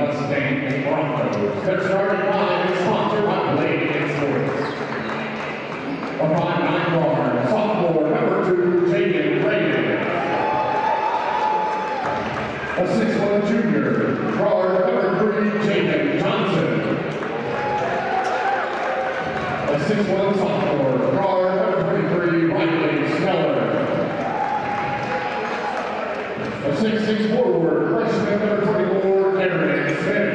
Mustang and Broncos. Their starting five is sponsored by Blade Sports. A 5'9" guard, sophomore, number 2, Jaden Reagan. A 6'1" junior, guard, number 3, Jaden Johnson. A 6'1" sophomore, guard, number 23, Riley Sneller. A 6'6" forward, freshman, number 24, Aaron Smith.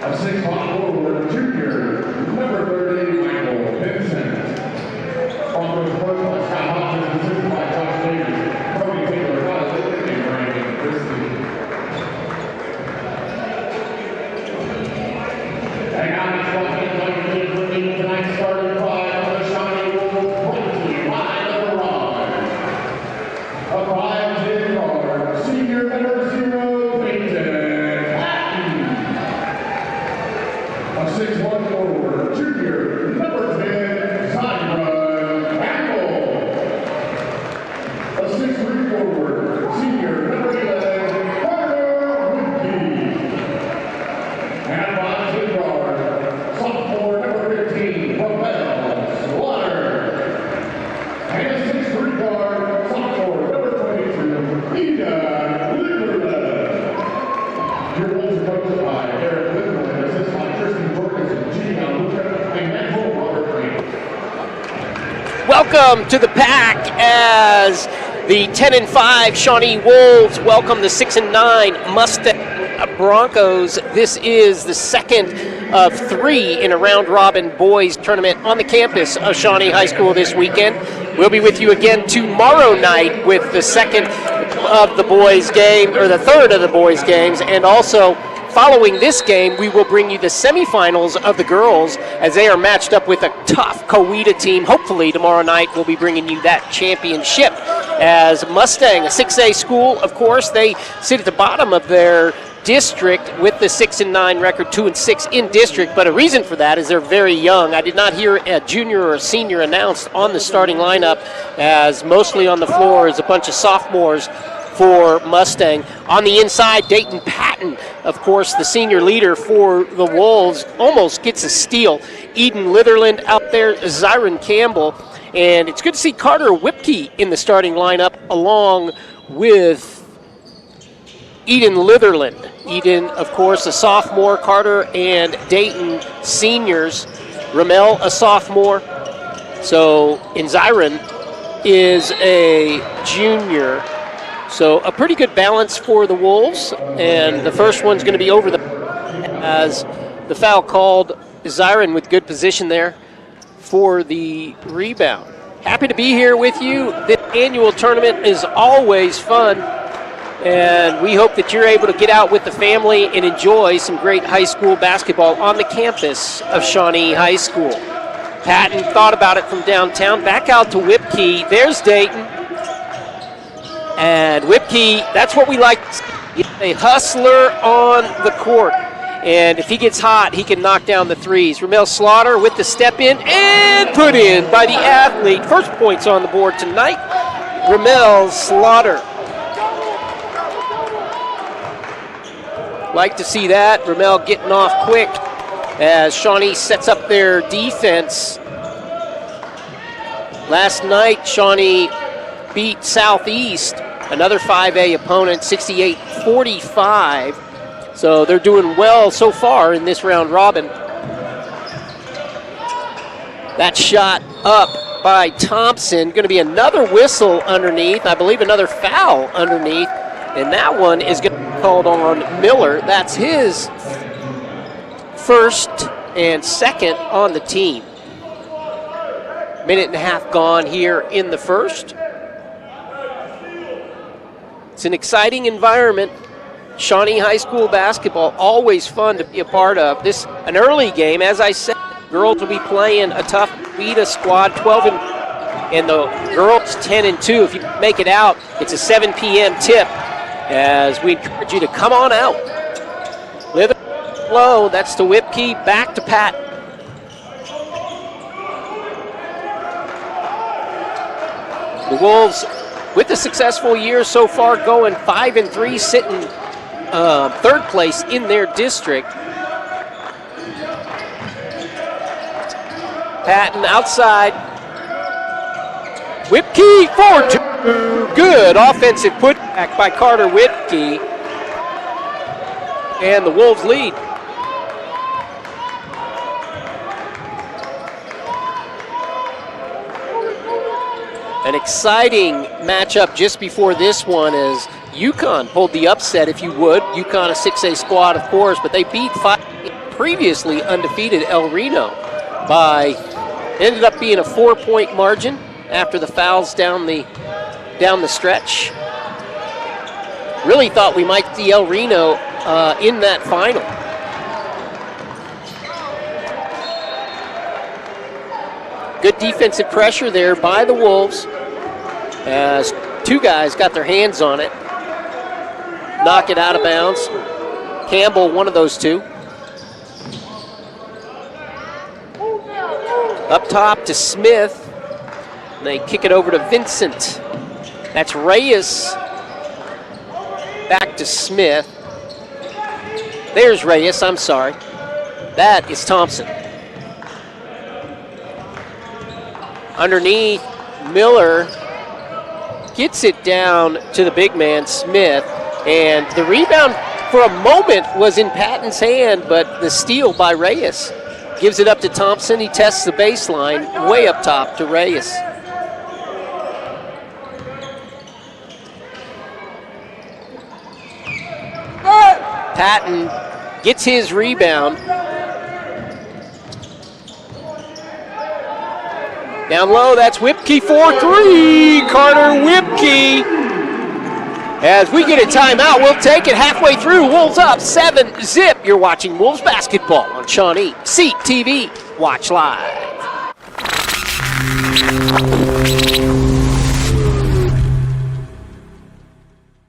A 6'5" forward, junior, number 30, Michael Vincent. Broncos first by Scott Hodges, assisted by Josh Davis, Cody Taylor, Kyle Littman, and Brandon Christie. Hang on, it's walking like a kid for me tonight, starting five on the Shawnee Wolves, 25 of the rod. A 5'10" guard, senior number 0, Peyton Patton. A 6'1" forward, junior number 10, Zyra Campbell. A 6'3" forward, senior number 11, Carter Whitby. And 5'10" guard, sophomore number 15, Ramel Slaughter. And a 6'3" guard, sophomore number 22, Ida Litterland. Your Wolves are coached by Eric Litterland, assisted by Tristan Jorgensen, Gene Albuquerque, and Michael Robert Green. Welcome to the pack as the 10-5 Shawnee Wolves welcome the 6-9 Mustang Broncos. This is the second of 3 in a round-robin boys tournament on the campus of Shawnee High School this weekend. We'll be with you again tomorrow night with the second of the boys' game, or the third of the boys' games, and also following this game, we will bring you the semifinals of the girls as they are matched up with a tough Coweta team. Hopefully tomorrow night we'll be bringing you that championship as Mustang, a 6A school, of course, they sit at the bottom of their district with the 6-9 record, 2-6 in district, but a reason for that is they're very young. I did not hear a junior or a senior announced on the starting lineup, as mostly on the floor is a bunch of sophomores for Mustang. On the inside, Dayton Patton, of course, the senior leader for the Wolves, almost gets a steal. Eden Litherland out there, Zyron Campbell, and it's good to see Carter Whipke in the starting lineup along with Eden Litherland. Eden, of course, a sophomore, Carter and Dayton seniors, Ramel a sophomore, and Zyron is a junior. So a pretty good balance for the Wolves, and the first one's going to be over as the foul called. Zyron with good position there for the rebound. Happy to be here with you. This annual tournament is always fun, and we hope that you're able to get out with the family and enjoy some great high school basketball on the campus of Shawnee High School. Patton thought about it from downtown. Back out to Whipke. There's Dayton. And Whipke, that's what we like. He's a hustler on the court. And if he gets hot, he can knock down the threes. Ramel Slaughter with the step in and put in by the athlete. First points on the board tonight. Ramel Slaughter. Like to see that. Ramel getting off quick as Shawnee sets up their defense. Last night, Shawnee beat Southeast, another 5A opponent, 68-45. So they're doing well so far in this round robin. That shot up by Thompson. Going to be another whistle underneath. I believe another foul underneath. And that one is going to be called on Miller. That's his first and second on the team. Minute and a half gone here in the first. It's an exciting environment. Shawnee High School basketball, always fun to be a part of. This an early game, as I said. Girls will be playing a tough Coweta squad, 12 and the girls 10-2. If you make it out, it's a 7 p.m. tip. As we encourage you to come on out. Live it low. That's to Whipke. Back to Pat. The Wolves, with a successful year so far, going 5-3, sitting third place in their district. Patton outside. Whipkey for two. Good offensive putback by Carter Whipkey. And the Wolves lead. An exciting matchup just before this one as UConn pulled the upset, if you would. UConn, a 6A squad, of course, but they beat previously undefeated El Reno by, ended up being a 4-point margin after the fouls down the stretch. Really thought we might see El Reno in that final. Good defensive pressure there by the Wolves as two guys got their hands on it. Knock it out of bounds. Campbell, one of those two. Up top to Smith. And they kick it over to Vincent. That's Reyes. Back to Smith. There's Reyes, I'm sorry. That is Thompson. Underneath, Miller gets it down to the big man, Smith. And the rebound for a moment was in Patton's hand, but the steal by Reyes gives it up to Thompson. He tests the baseline way up top to Reyes. Patton gets his rebound. Down low, that's Whipkey for three. Carter Whipkey. As we get a timeout, we'll take it halfway through. Wolves up 7-0. You're watching Wolves basketball on ShawneeCTV. Watch live.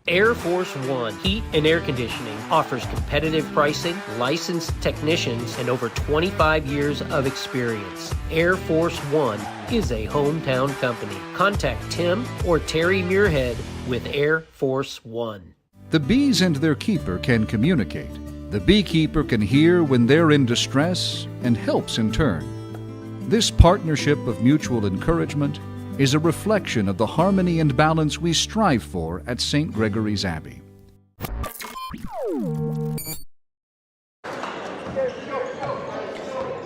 Air Force One Heat and Air Conditioning offers competitive pricing, licensed technicians, and over 25 years of experience. Air Force One is a hometown company. Contact Tim or Terry Muirhead with Air Force One. The bees and their keeper can communicate. The beekeeper can hear when they're in distress and helps in turn. This partnership of mutual encouragement is a reflection of the harmony and balance we strive for at St. Gregory's Abbey.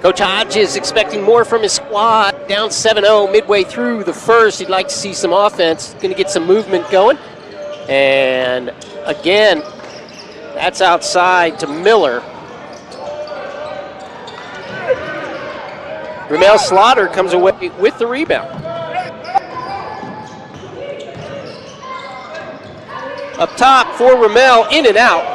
Coach Hodge is expecting more from his squad. Down 7-0 midway through the first. He'd like to see some offense. Going to get some movement going. And again, that's outside to Miller. Ramel Slaughter comes away with the rebound. Up top for Ramel, in and out.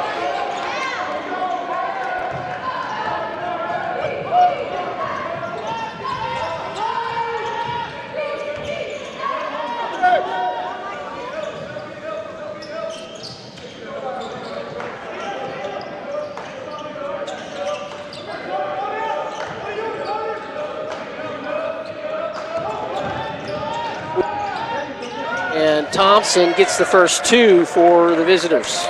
And Thompson gets the first two for the visitors.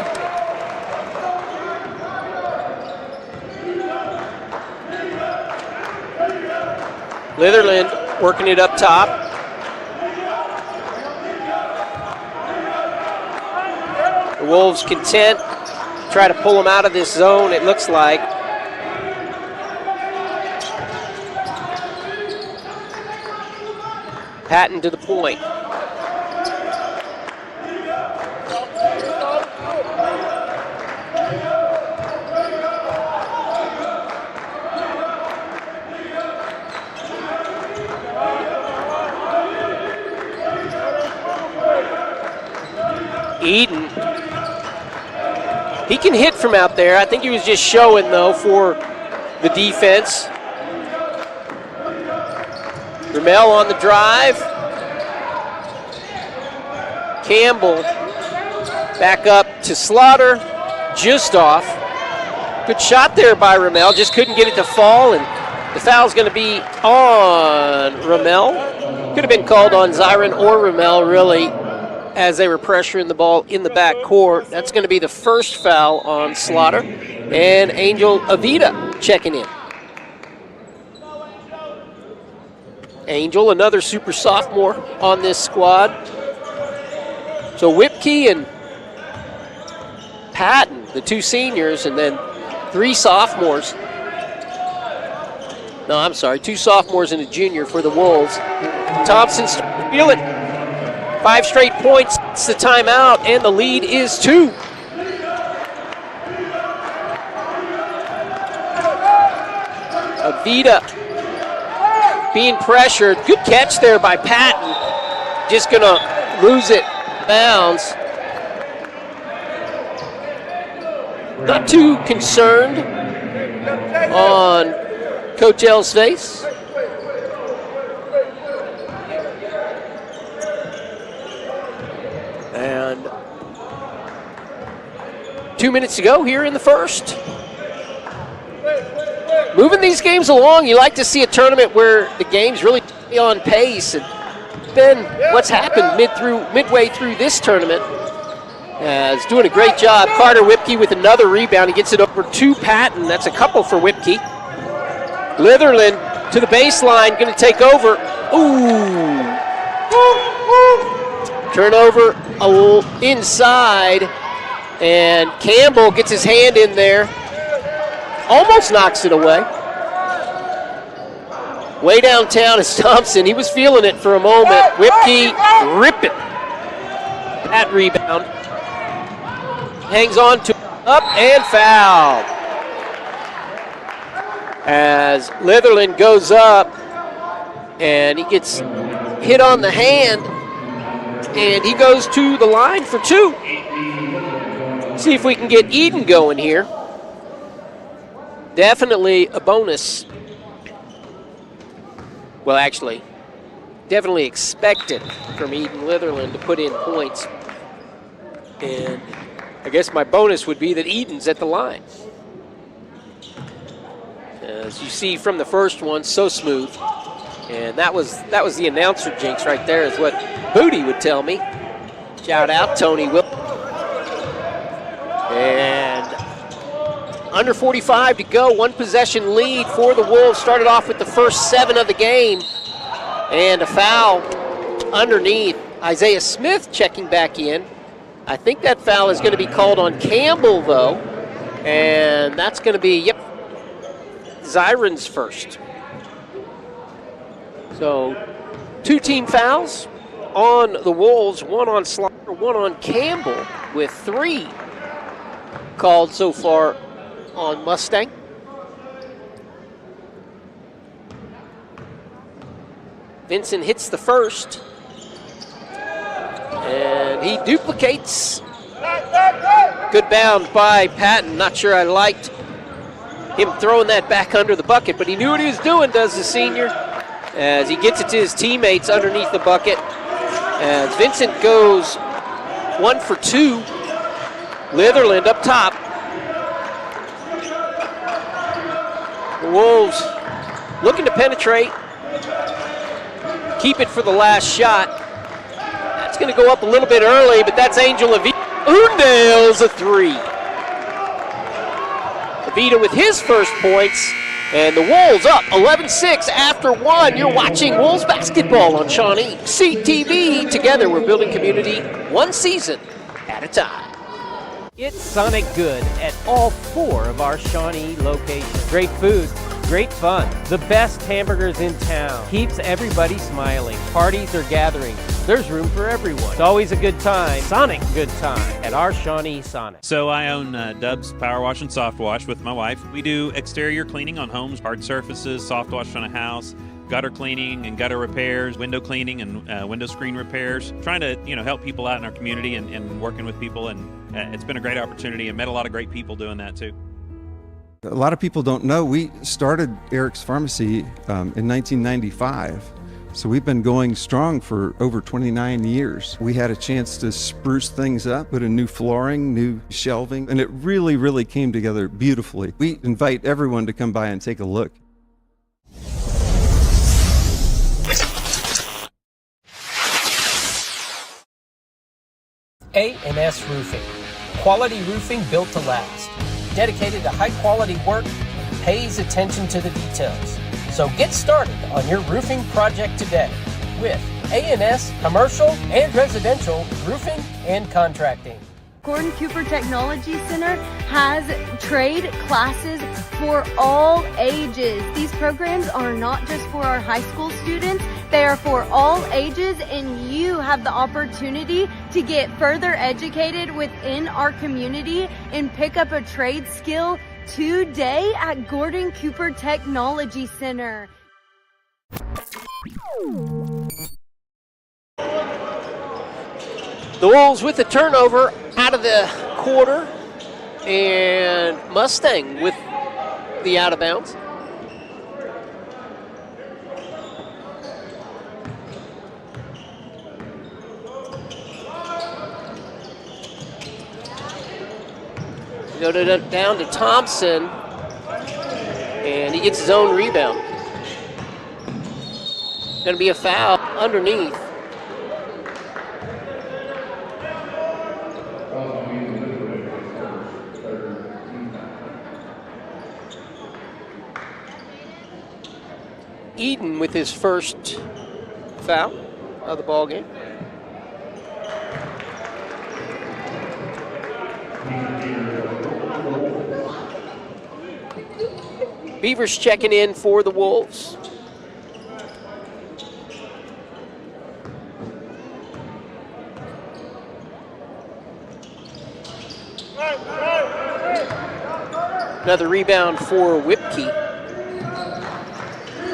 Litherland working it up top. The Wolves content. Try to pull them out of this zone, it looks like. Patton to the point. Eden. He can hit from out there. I think he was just showing, though, for the defense. Ramel on the drive. Campbell back up to Slaughter. Just off. Good shot there by Ramel. Just couldn't get it to fall, and the foul's going to be on Ramel. Could have been called on Zyron or Ramel, really, as they were pressuring the ball in the back court. That's going to be the first foul on Slaughter. And Angel Avita checking in. Angel, another super sophomore on this squad. So Whipkey and Patton, the two seniors, and then three sophomores. No, I'm sorry, two sophomores and a junior for the Wolves. Thompson's feel it. 5 straight points, it's the timeout, and the lead is 2. Avita being pressured. Good catch there by Patton. Just gonna lose it. Bounds. Not too concerned on Coach L's face. And 2 minutes to go here in the first. Moving these games along, you like to see a tournament where the game's really on pace. And been what's happened midway through this tournament. Is doing a great job. Carter Whipkey with another rebound. He gets it over to Patton. That's a couple for Whipkey. Litherland to the baseline, going to take over. Ooh. Turnover inside, and Campbell gets his hand in there. Almost knocks it away. Way downtown is Thompson. He was feeling it for a moment. Whipkey ripping that rebound. Hangs on to up and foul. As Litherland goes up and he gets hit on the hand and he goes to the line for 2. See if we can get Eden going here. Definitely a bonus. Well, actually, definitely expected from Eden Litherland to put in points. And I guess my bonus would be that Eden's at the line. As you see from the first one, so smooth. And that was the announcer jinx right there, is what Booty would tell me. Shout out Tony Will. And under 45 to go, 1 possession lead for the Wolves. Started off with the first 7 of the game. And a foul underneath. Isaiah Smith checking back in. I think that foul is going to be called on Campbell, though. And that's going to be, Zyron's first. So 2 team fouls on the Wolves, 1 on Slaughter, 1 on Campbell, with 3 called so far on Mustang. Vincent hits the first. And he duplicates. Good bound by Patton. Not sure I liked him throwing that back under the bucket, but he knew what he was doing, does the senior, as he gets it to his teammates underneath the bucket. As Vincent goes 1 for 2. Litherland up top. The Wolves looking to penetrate. Keep it for the last shot. That's going to go up a little bit early, but that's Angel Avita, who nails a 3. Avita with his first points, and the Wolves up 11-6 after 1. You're watching Wolves basketball on ShawneeCTV. Together, we're building community 1 season at a time. It's Sonic Good at all 4 of our Shawnee locations. Great food, great fun, the best hamburgers in town. Keeps everybody smiling. Parties or gatherings, there's room for everyone. It's always a good time, Sonic good time, at our Shawnee Sonic. So I own Dub's Power Wash and Soft Wash with my wife. We do exterior cleaning on homes, hard surfaces, soft wash on a house, gutter cleaning and gutter repairs, window cleaning and window screen repairs. Trying to help people out in our community and working with people, and it's been a great opportunity and met a lot of great people doing that too. A lot of people don't know we started Eric's Pharmacy in 1995. So we've been going strong for over 29 years. We had a chance to spruce things up, put in new flooring, new shelving, and it really, really came together beautifully. We invite everyone to come by and take a look. A&S Roofing. Quality roofing built to last. Dedicated to high-quality work, pays attention to the details. So get started on your roofing project today with A&S Commercial and Residential Roofing and Contracting. Gordon Cooper Technology Center has trade classes for all ages. These programs are not just for our high school students, they are for all ages, and you have the opportunity to get further educated within our community and pick up a trade skill today at Gordon Cooper Technology Center. The Wolves with the turnover out of the quarter, and Mustang with the out of bounds. Go down to Thompson, and he gets his own rebound. Going to be a foul underneath. Eden with his first foul of the ball game. Beavers checking in for the Wolves. Another rebound for Whipkey.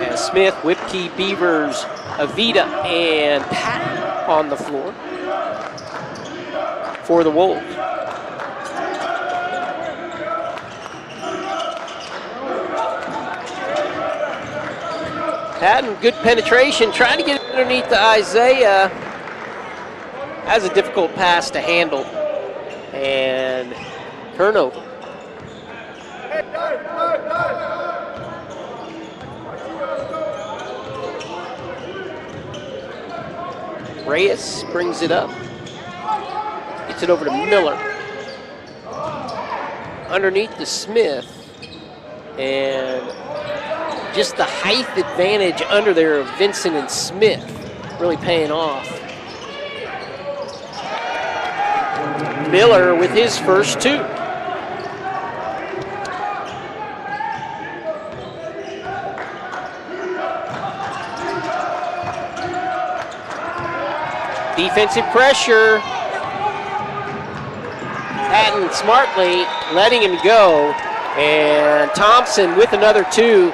As Smith, Whipkey, Beavers, Avita, and Patton on the floor for the Wolves. Patton, good penetration, trying to get it underneath to Isaiah. Has a difficult pass to handle. And turnover. Reyes brings it up. Gets it over to Miller. Underneath to Smith. And just the height advantage under there of Vincent and Smith really paying off. Miller with his first two. Defensive pressure. Patton smartly letting him go. And Thompson with another two.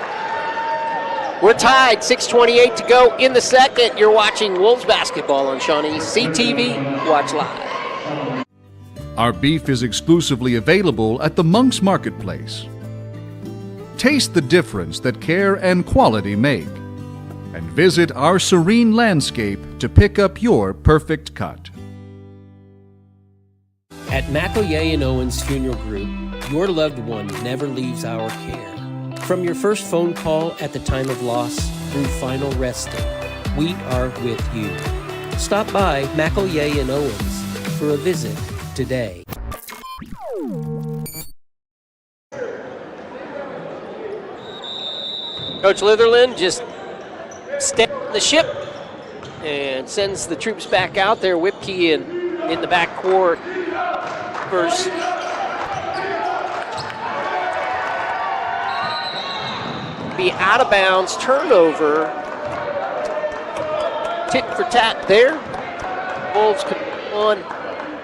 We're tied, 6:28 to go in the second. You're watching Wolves basketball on ShawneeCTV. Watch live. Our beef is exclusively available at the Monk's Marketplace. Taste the difference that care and quality make, and visit our serene landscape to pick up your perfect cut. At McElroy and Owens Funeral Group, your loved one never leaves our care. From your first phone call at the time of loss through final resting, we are with you. Stop by McElroy and Owens for a visit today. Coach Litherland just stepped the ship and sends the troops back out there. Whipkey in the backcourt. First. Be out of bounds, turnover. Tit for tat there. Wolves on.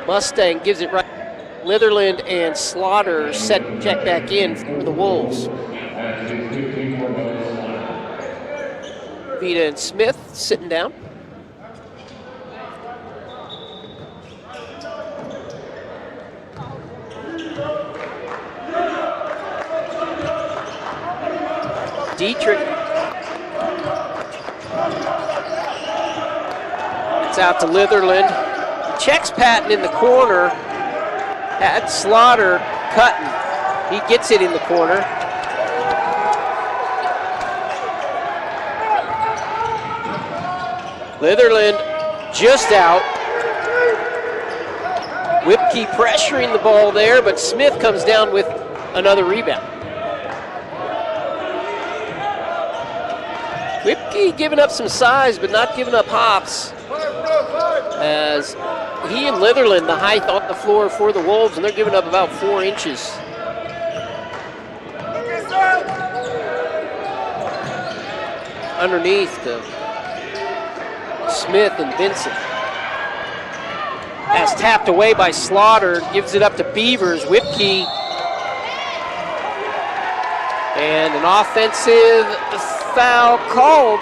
Mustang gives it right. Litherland and Slaughter set check back in for the Wolves. Vita and Smith sitting down. Dietrich. It's out to Litherland. Checks Patton in the corner. Had Slaughter cutting. He gets it in the corner. Litherland just out. Whipkey pressuring the ball there, but Smith comes down with another rebound. Whipkey giving up some size, but not giving up hops. As he and Litherland, the height on the floor for the Wolves, and they're giving up about 4 inches. Underneath to Smith and Vincent. As tapped away by Slaughter, gives it up to Beavers. Whipkey. And an offensive foul called.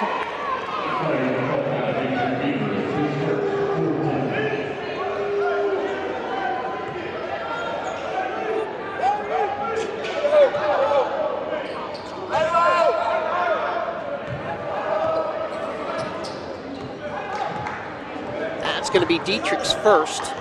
That's going to be Dietrich's first.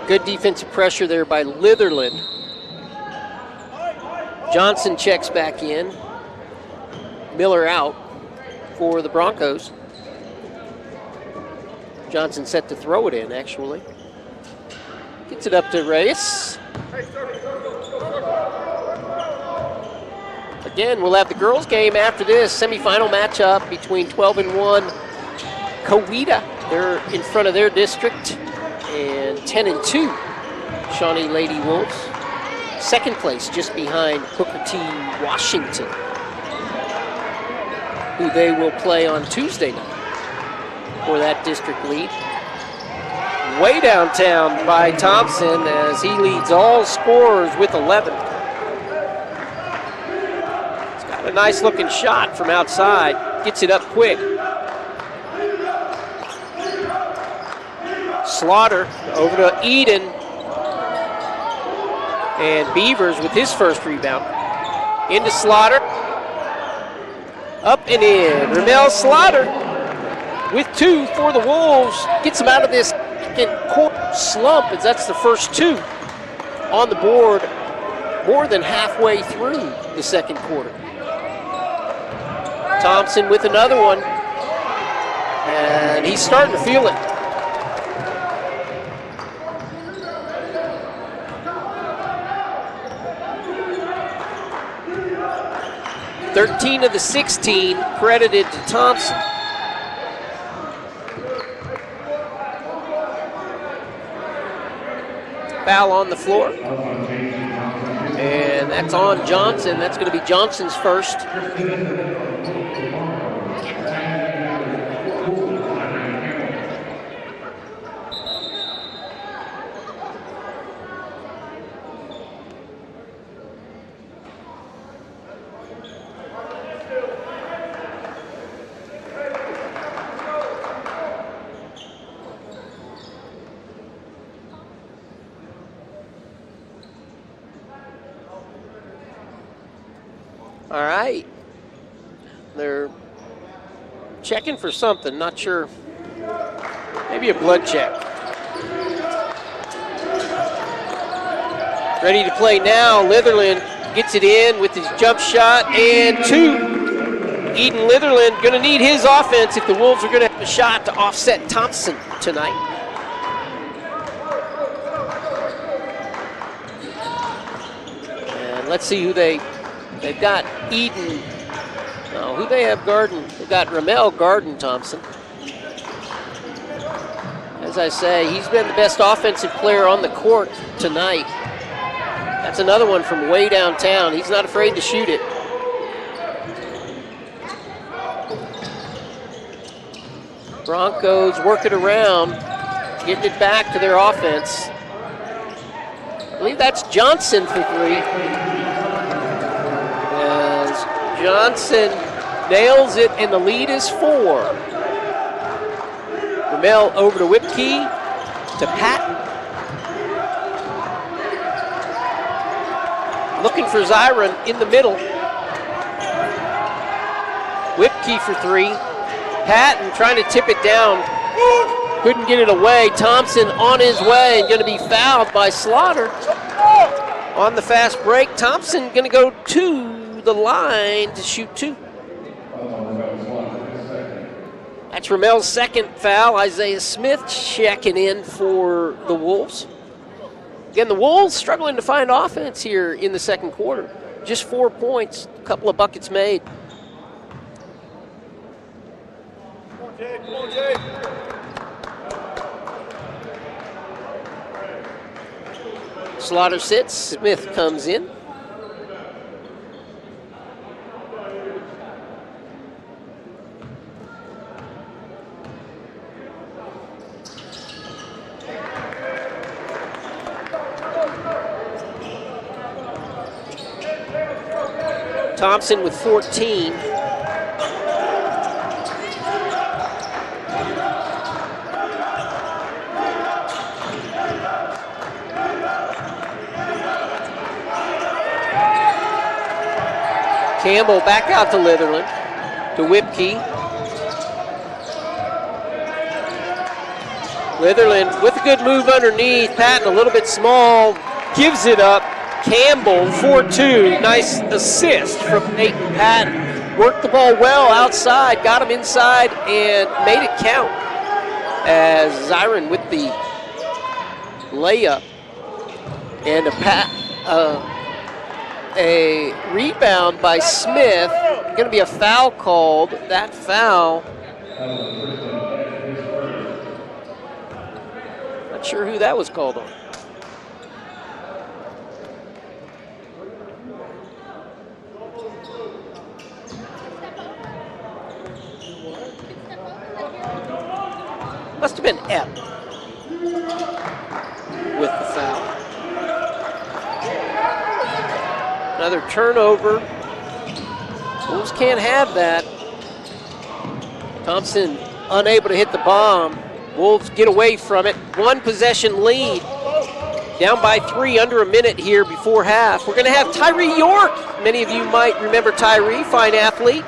Good defensive pressure there by Litherland. Johnson checks back in. Miller out for the Broncos. Johnson set to throw it in, actually. Gets it up to Reyes. Again, we'll have the girls' game after this. Semifinal matchup between 12-1 Coweta. They're in front of their district. And 10-2 Shawnee Lady Wolves. Second place just behind Booker T. Washington, who they will play on Tuesday night for that district lead. Way downtown by Thompson as he leads all scorers with 11. He's got a nice looking shot from outside. Gets it up quick. Slaughter over to Eden. And Beavers with his first rebound. Into Slaughter. Up and in. Ramel Slaughter with 2 for the Wolves. Gets them out of this second quarter slump as that's the first 2 on the board more than halfway through the second quarter. Thompson with another one. And he's starting to feel it. 13 of the 16 credited to Thompson. Foul on the floor. And that's on Johnson. That's going to be Johnson's first. All right. They're checking for something, not sure. Maybe a blood check. Ready to play now. Litherland gets it in with his jump shot and 2. Eden Litherland going to need his offense if the Wolves are going to have a shot to offset Thompson tonight. And let's see who they've got. Eden. Oh, who they have guarding? They've got Ramel guarding Thompson. As I say, he's been the best offensive player on the court tonight. That's another one from way downtown. He's not afraid to shoot it. Broncos work it around, getting it back to their offense. I believe that's Johnson for 3. Johnson nails it, and the lead is 4. Ramel over to Whipkey, to Patton. looking for Zyron in the middle. Whipkey for three. Patton trying to tip it down. Couldn't get it away. Thompson on his way and going to be fouled by Slaughter. On the fast break, Thompson going to go to the line to shoot two. That's Ramel's second foul. Isaiah Smith checking in for the Wolves. Again, the Wolves struggling to find offense here in the second quarter. Just 4 points, a couple of buckets made. Slaughter sits, Smith comes in. Thompson with 14. Campbell back out to Litherland, to Whipkey. Litherland with a good move underneath. Patton a little bit small, gives it up. Campbell 4-2, nice assist from Nathan Patton. Worked the ball well outside, got him inside, and made it count. As Zyron with the layup and a rebound by Smith. Going to be a foul called. That foul, not sure who that was called on. Must have been Epp with the foul. Another turnover. Wolves can't have that. Thompson unable to hit the bomb. Wolves get away from it. One possession lead. Down by 3, under a minute here before half. We're going to have Tyree York. Many of you might remember Tyree, fine athlete.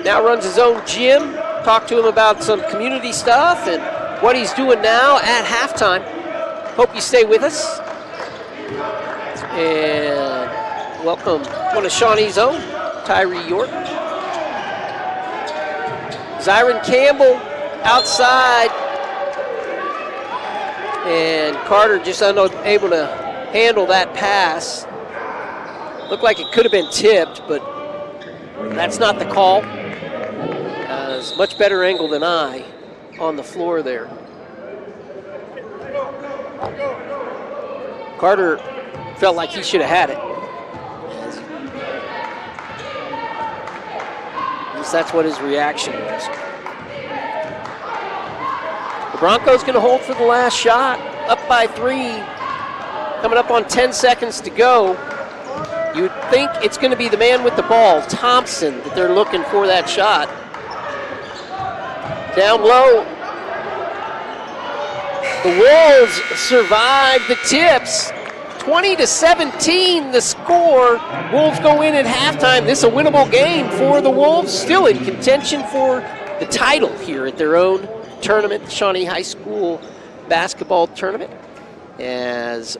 Now runs his own gym. Talk to him about some community stuff and what he's doing now at halftime. Hope you stay with us. And welcome one of Shawnee's own, Tyree York. Zyron Campbell outside. And Carter just unable to handle that pass. Looked like it could have been tipped, but that's not the call. It's much better angle than I on the floor there. Carter felt like he should have had it. At least that's what his reaction was. The Broncos going to hold for the last shot. Up by 3. Coming up on 10 seconds to go. You would think it's going to be the man with the ball, Thompson, that they're looking for that shot. Down low. The Wolves survive the tips. 20-17 the score. Wolves go in at halftime. This is a winnable game for the Wolves. Still in contention for the title here at their own tournament, the Shawnee High School basketball tournament. As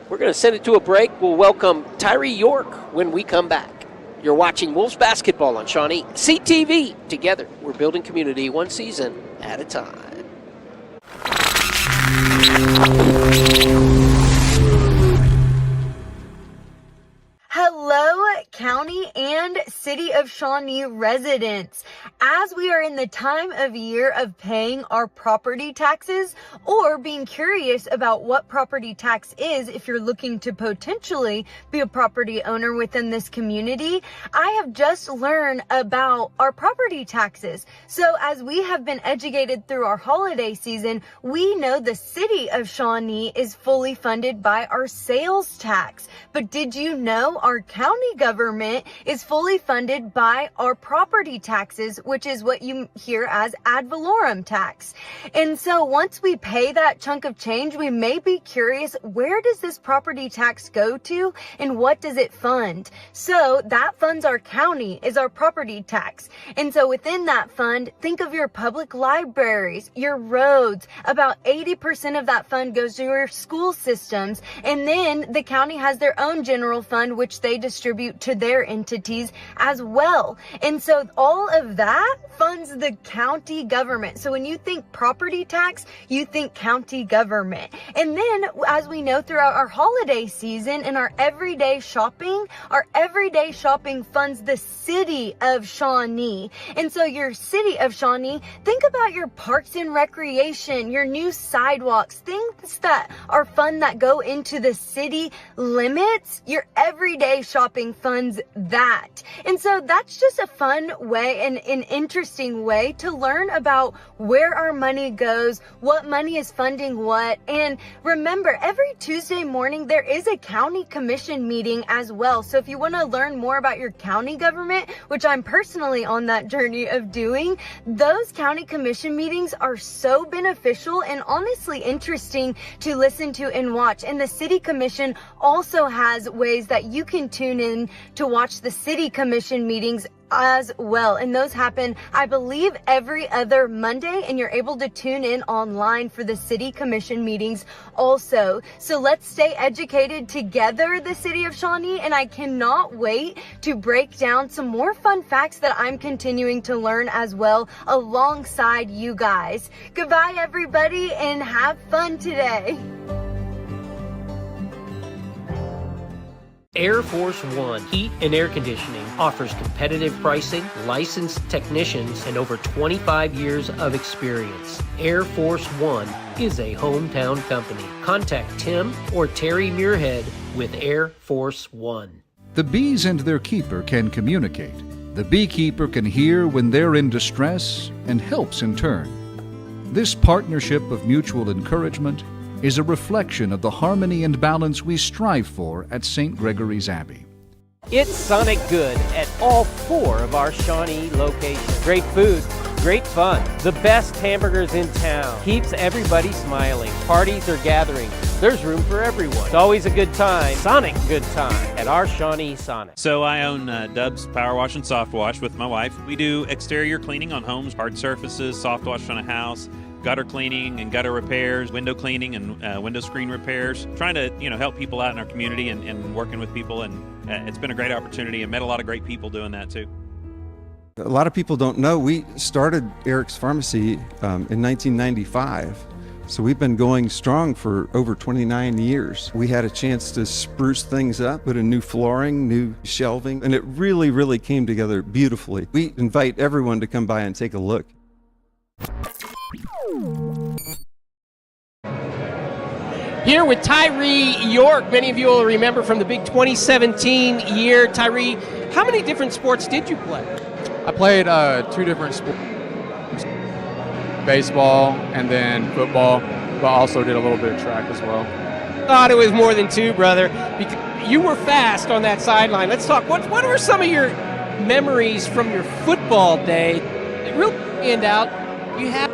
we're going to send it to a break, we'll welcome Tyree York when we come back. You're watching Wolves basketball on ShawneeCTV. Together, we're building community one season at a time. Hello, County and City of Shawnee residents. As we are in the time of year of paying our property taxes or being curious about what property tax is if you're looking to potentially be a property owner within this community, I have just learned about our property taxes. So as we have been educated through our holiday season, we know the City of Shawnee is fully funded by our sales tax. But did you know our county government is fully funded by our property taxes which is what you hear as ad valorem tax. And so once we pay that chunk of change, we may be curious, where does this property tax go to and what does it fund? So that funds our county, is our property tax. And so within that fund, think of your public libraries, your roads. About 80% of that fund goes to your school systems. And then the county has their own general fund, which they distribute to their entities as well. And so all of that funds the county government. So when you think property tax, you think county government. And then, as we know, throughout our holiday season and our everyday shopping funds the city of Shawnee. And so your city of Shawnee, think about your parks and recreation, your new sidewalks, things that are fun that go into the city limits. Your everyday shopping funds that. And so that's just a fun way and an interesting way to learn about where our money goes, what money is funding what. And remember, every Tuesday morning there is a county commission meeting as well. So if you want to learn more about your county government, which I'm personally on that journey of doing, those county commission meetings are so beneficial and honestly interesting to listen to and watch. And the city commission also has ways that you can tune in to watch the city commission meetings as well. And those happen, I believe, every other Monday, and you're able to tune in online for the city commission meetings also. So let's stay educated together, the city of Shawnee, and I cannot wait to break down some more fun facts that I'm continuing to learn as well alongside you guys. Goodbye, everybody, and have fun today. Air Force One Heat and Air Conditioning offers competitive pricing, licensed technicians, and over 25 years of experience. Air Force One is a hometown company. Contact Tim or Terry Muirhead with Air Force One. The bees and their keeper can communicate. The beekeeper can hear when they're in distress and helps in turn. This partnership of mutual encouragement is a reflection of the harmony and balance we strive for at St. Gregory's Abbey. It's Sonic Good at all 4 of our Shawnee locations. Great food, great fun, the best hamburgers in town. Keeps everybody smiling. Parties or gatherings, there's room for everyone. It's always a good time, Sonic good time, at our Shawnee Sonic. So I own Dub's Power Wash and Soft Wash with my wife. We do exterior cleaning on homes, hard surfaces, soft wash on a house, gutter cleaning and gutter repairs, window cleaning and window screen repairs, trying to help people out in our community and working with people, and it's been a great opportunity and met a lot of great people doing that too. A lot of people don't know we started Eric's Pharmacy in 1995. So we've been going strong for over 29 years. We had a chance to spruce things up, put in new flooring, new shelving, and it really, really came together beautifully. We invite everyone to come by and take a look. Here with Tyree York. Many of you will remember from the big 2017 year. Tyree, how many different sports did you play? I played 2 different sports, baseball and then football, but also did a little bit of track as well. Thought it was more than 2, brother. Because you were fast on that sideline. Let's talk. What were some of your memories from your football day that really stand out? You have.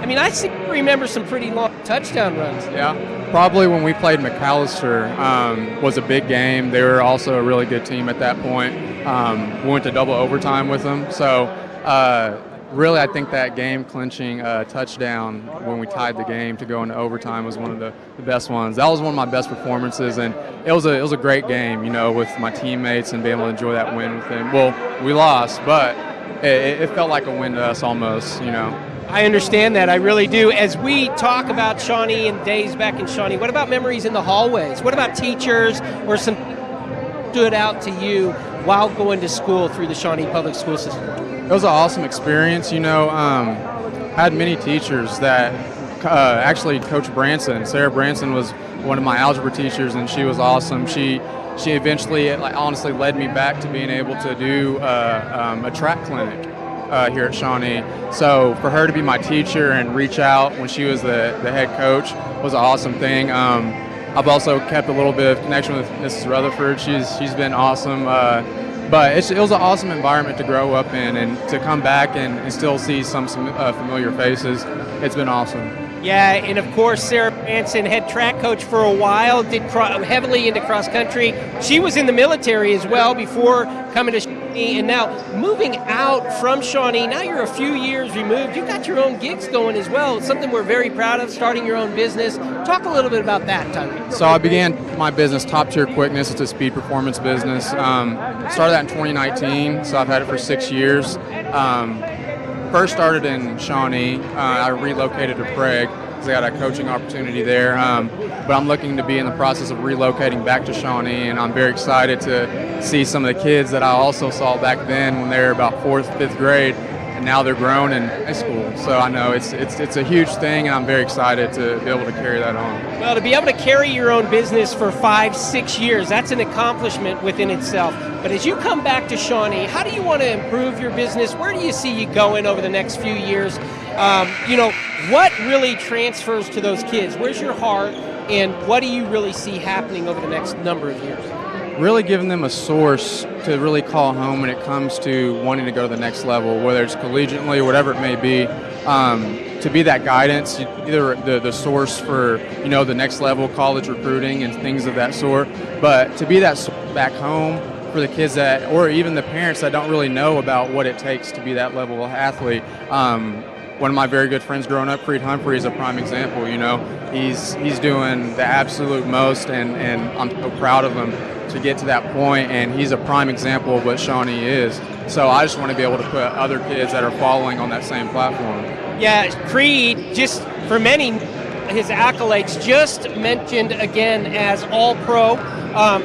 I seem to remember some pretty long touchdown runs. Yeah, probably when we played McAllister was a big game. They were also a really good team at that point. We went to double overtime with them. So really, I think that game-clinching touchdown when we tied the game to go into overtime was one of the best ones. That was one of my best performances, and it was a great game, with my teammates and being able to enjoy that win with them. Well, we lost, but it felt like a win to us almost, I understand that. I really do. As we talk about Shawnee and days back in Shawnee, what about memories in the hallways? What about teachers or some stood out to you while going to school through the Shawnee public school system? It was an awesome experience. I had many teachers that actually Coach Branson, Sarah Branson was one of my algebra teachers, and she was awesome. She eventually honestly led me back to being able to do a track clinic here at Shawnee. So for her to be my teacher and reach out when she was the head coach was an awesome thing. I've also kept a little bit of connection with Mrs. Rutherford. She's been awesome. But it was an awesome environment to grow up in, and to come back and still see some familiar faces. It's been awesome. Yeah, and of course, Sarah Manson, head track coach for a while, did heavily into cross country. She was in the military as well before coming to Shawnee, and now moving out from Shawnee. Now you're a few years removed. You've got your own gigs going as well. It's something we're very proud of, starting your own business. Talk a little bit about that, Tyree. So I began my business, Top Tier Quickness. It's a speed performance business. Started that in 2019, so I've had it for 6 years. First started in Shawnee. I relocated to Prague because I got a coaching opportunity there. But I'm looking to be in the process of relocating back to Shawnee, and I'm very excited to see some of the kids that I also saw back then when they were about 4th, 5th grade, and now they're grown in high school. So I know it's a huge thing, and I'm very excited to be able to carry that on. Well, to be able to carry your own business for 5-6 years, that's an accomplishment within itself. But as you come back to Shawnee, how do you want to improve your business? Where do you see you going over the next few years? What really transfers to those kids? Where's your heart, and what do you really see happening over the next number of years? Really giving them a source to really call home when it comes to wanting to go to the next level, whether it's collegiately or whatever it may be. To be that guidance, either the source for the next level college recruiting and things of that sort, but to be that back home for the kids that, or even the parents that don't really know about what it takes to be that level of athlete. One of my very good friends growing up, Creed Humphrey, is a prime example. He's doing the absolute most, and I'm so proud of him to get to that point, and he's a prime example of what Shawnee is. So I just want to be able to put other kids that are following on that same platform. Yeah, Creed, just for many, his accolades, just mentioned again as All-Pro.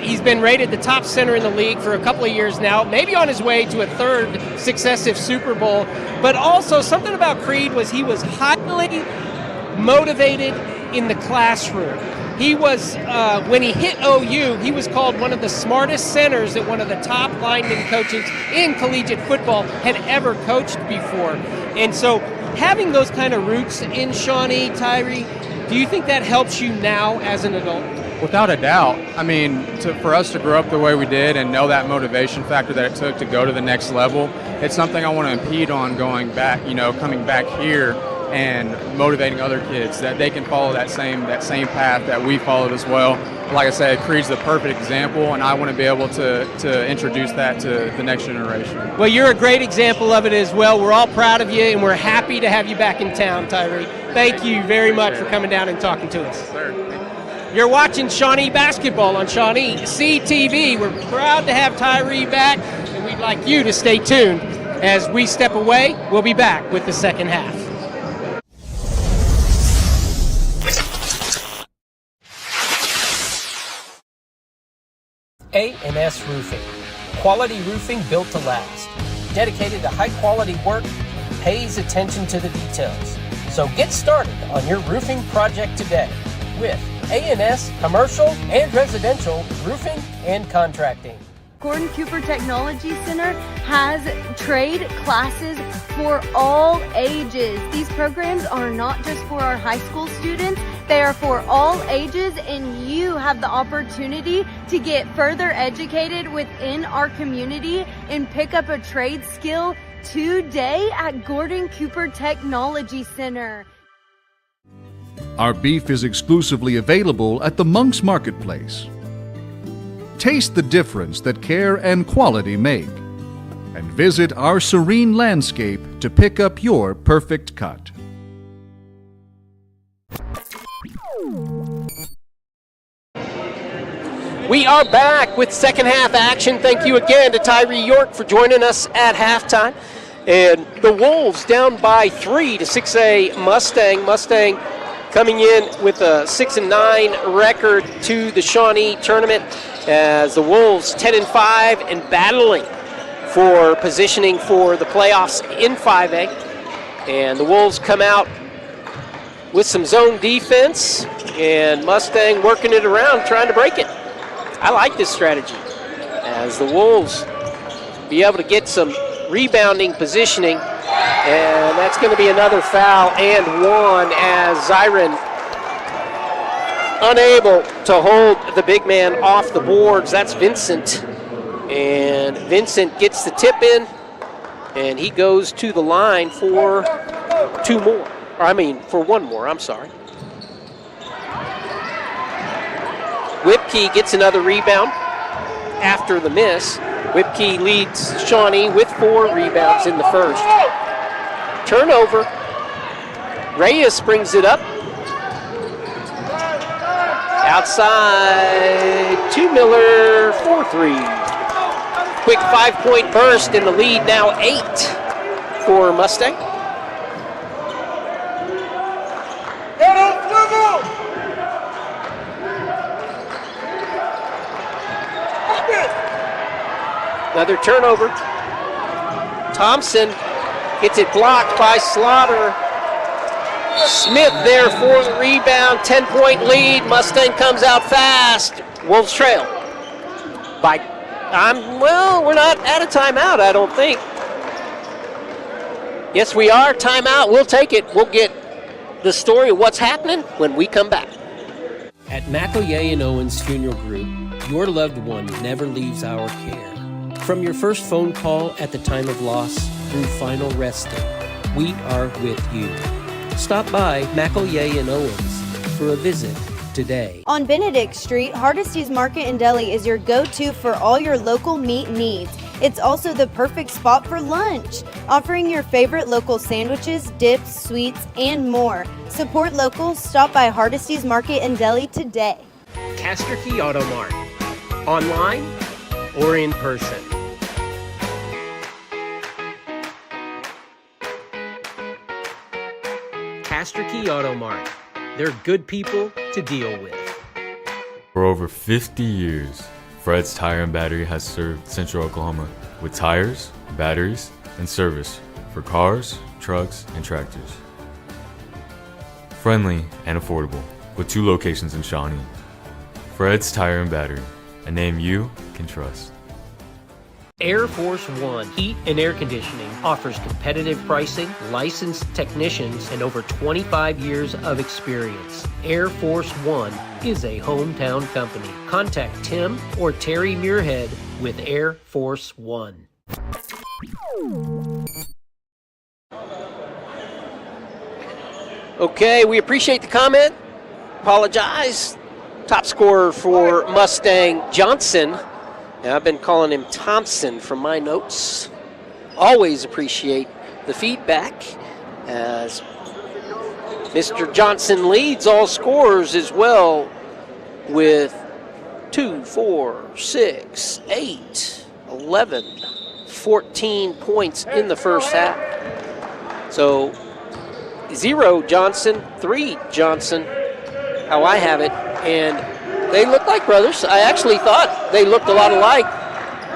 He's been rated the top center in the league for a couple of years now, maybe on his way to a 3rd successive Super Bowl. But also something about Creed was he was highly motivated in the classroom. He was, when he hit OU, he was called one of the smartest centers that one of the top lineman coaches in collegiate football had ever coached before. And so having those kind of roots in Shawnee, Tyree, do you think that helps you now as an adult? Without a doubt. I mean, for us to grow up the way we did and know that motivation factor that it took to go to the next level, it's something I want to impede on going back, coming back here and motivating other kids that they can follow that same path that we followed as well. Like I said, Creed's the perfect example, and I want to be able to introduce that to the next generation. Well, you're a great example of it as well. We're all proud of you, and we're happy to have you back in town, Tyree. Thank you very much for coming down and talking to us. Sir. You're watching Shawnee Basketball on ShawneeCTV. We're proud to have Tyree back, and we'd like you to stay tuned. As we step away, we'll be back with the second half. A&S Roofing. Quality roofing built to last. Dedicated to high-quality work, pays attention to the details. So get started on your roofing project today with A&S Commercial and Residential Roofing and Contracting. Gordon Cooper Technology Center has trade classes for all ages. These programs are not just for our high school students, they are for all ages, and you have the opportunity to get further educated within our community and pick up a trade skill today at Gordon Cooper Technology Center. Our beef is exclusively available at the Monk's Marketplace. Taste the difference that care and quality make, and visit our serene landscape to pick up your perfect cut. We are back with second half action. Thank you again to Tyree York for joining us at halftime. And the Wolves down by 3 to 6A Mustang. Mustang coming in with a 6-9 record to the Shawnee tournament, as the Wolves 10-5 and battling for positioning for the playoffs in 5A. And the Wolves come out with some zone defense, and Mustang working it around, trying to break it. I like this strategy, as the Wolves be able to get some rebounding positioning, and that's going to be another foul and one, as Zyron unable to hold the big man off the boards. That's Vincent And Vincent gets the tip in, and he goes to the line for for one more, I'm sorry. Whipkey gets another rebound after the miss. Whipkey leads Shawnee with 4 rebounds in the first. Turnover. Reyes brings it up. Outside to Miller for 3. Quick 5-point burst, and the lead now 8 for Mustang. Another turnover. Thompson gets it blocked by Slaughter. Smith there for the rebound. 10-point lead. Mustang comes out fast. Wolves trail. We're not at a timeout, I don't think. Yes, we are. Timeout. We'll take it. We'll get the story of what's happening when we come back. At McElroy and Owens Funeral Group, your loved one never leaves our care. From your first phone call at the time of loss through final resting, we are with you. Stop by McElroy and Owens for a visit today. On Benedict Street, Hardesty's Market and Deli is your go-to for all your local meat needs. It's also the perfect spot for lunch, offering your favorite local sandwiches, dips, sweets, and more. Support locals. Stop by Hardesty's Market and Deli today. Castor Key Auto Mart, online or in person. Castor Key Auto Mart. They're good people to deal with. For over 50 years, Fred's Tire and Battery has served Central Oklahoma with tires, batteries, and service for cars, trucks, and tractors. Friendly and affordable, with 2 locations in Shawnee. Fred's Tire and Battery, a name you can trust. Air Force One Heat and Air Conditioning offers competitive pricing, licensed technicians, and over 25 years of experience. Air Force One is a hometown company. Contact Tim or Terry Muirhead with Air Force One. Okay, we appreciate the comment. Apologize. Top scorer for Mustang, Johnson. Now, I've been calling him Thompson from my notes. Always appreciate the feedback as Mr. Johnson leads all scorers as well with 2, 4, 6, 8, 11, 14 points in the first half. So 0 Johnson, 3 Johnson, how I have it, and they look like brothers. I actually thought they looked a lot alike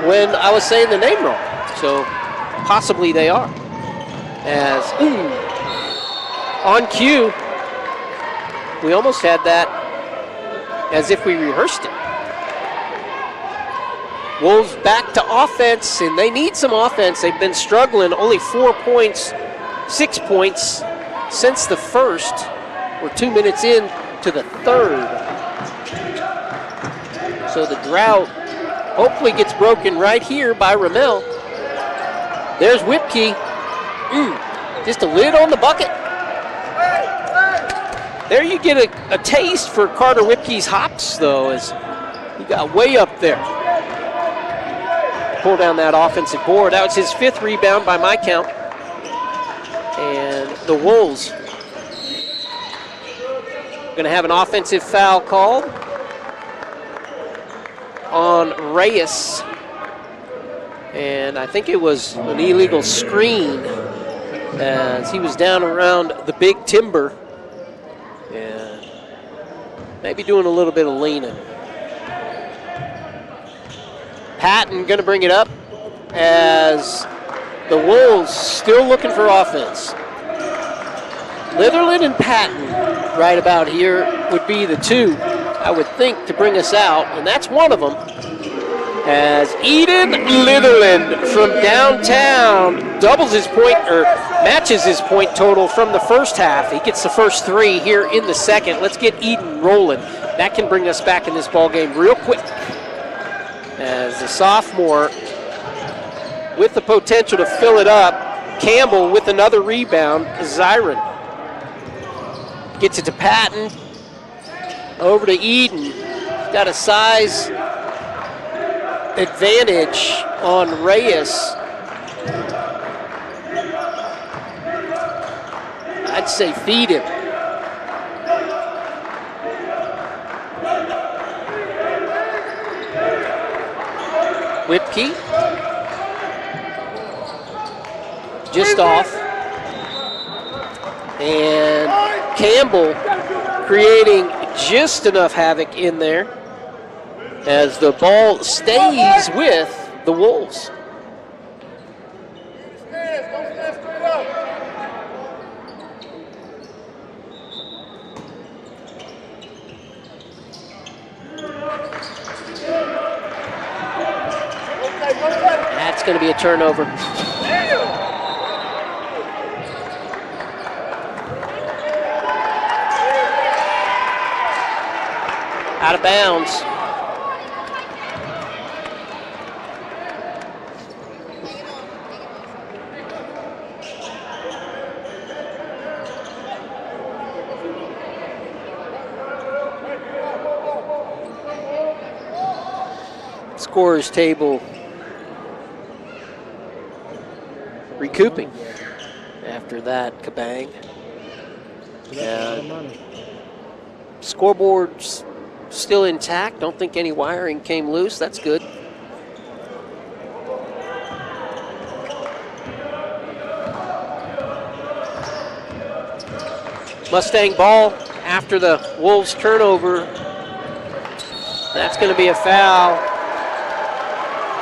when I was saying the name wrong. So possibly they are. As on cue, we almost had that as if we rehearsed it. Wolves back to offense, and they need some offense. They've been struggling. Only 4 points, 6 points since the first. We're 2 minutes in to the third. So the drought hopefully gets broken right here by Ramel. There's Whipkey. Just a lid on the bucket. There you get a taste for Carter Whipkey's hops, though, as he got way up there. Pull down that offensive board. That was his 5th rebound by my count. And the Wolves going to have an offensive foul called on Reyes, and I think it was an illegal screen as he was down around the big timber and maybe doing a little bit of leaning. Patton going to bring it up as the Wolves still looking for offense. Litherland and Patton right about here would be the 2, I would think, to bring us out, and that's one of them. As Eden Litherland from downtown doubles his point, or matches his point total from the first half. He gets the first 3 here in the second. Let's get Eden rolling. That can bring us back in this ball game real quick. As the sophomore with the potential to fill it up. Campbell with another rebound. Zyron gets it to Patton. Over to Eden. He's got a size advantage on Reyes. I'd say feed him. Whipkey. Just off. And Campbell creating just enough havoc in there as the ball stays with the Wolves. That's going to be a turnover. Out of bounds. Scorers table recouping after that kabang. And scoreboard's still intact. Don't think any wiring came loose. That's good. Mustang ball after the Wolves turnover. That's going to be a foul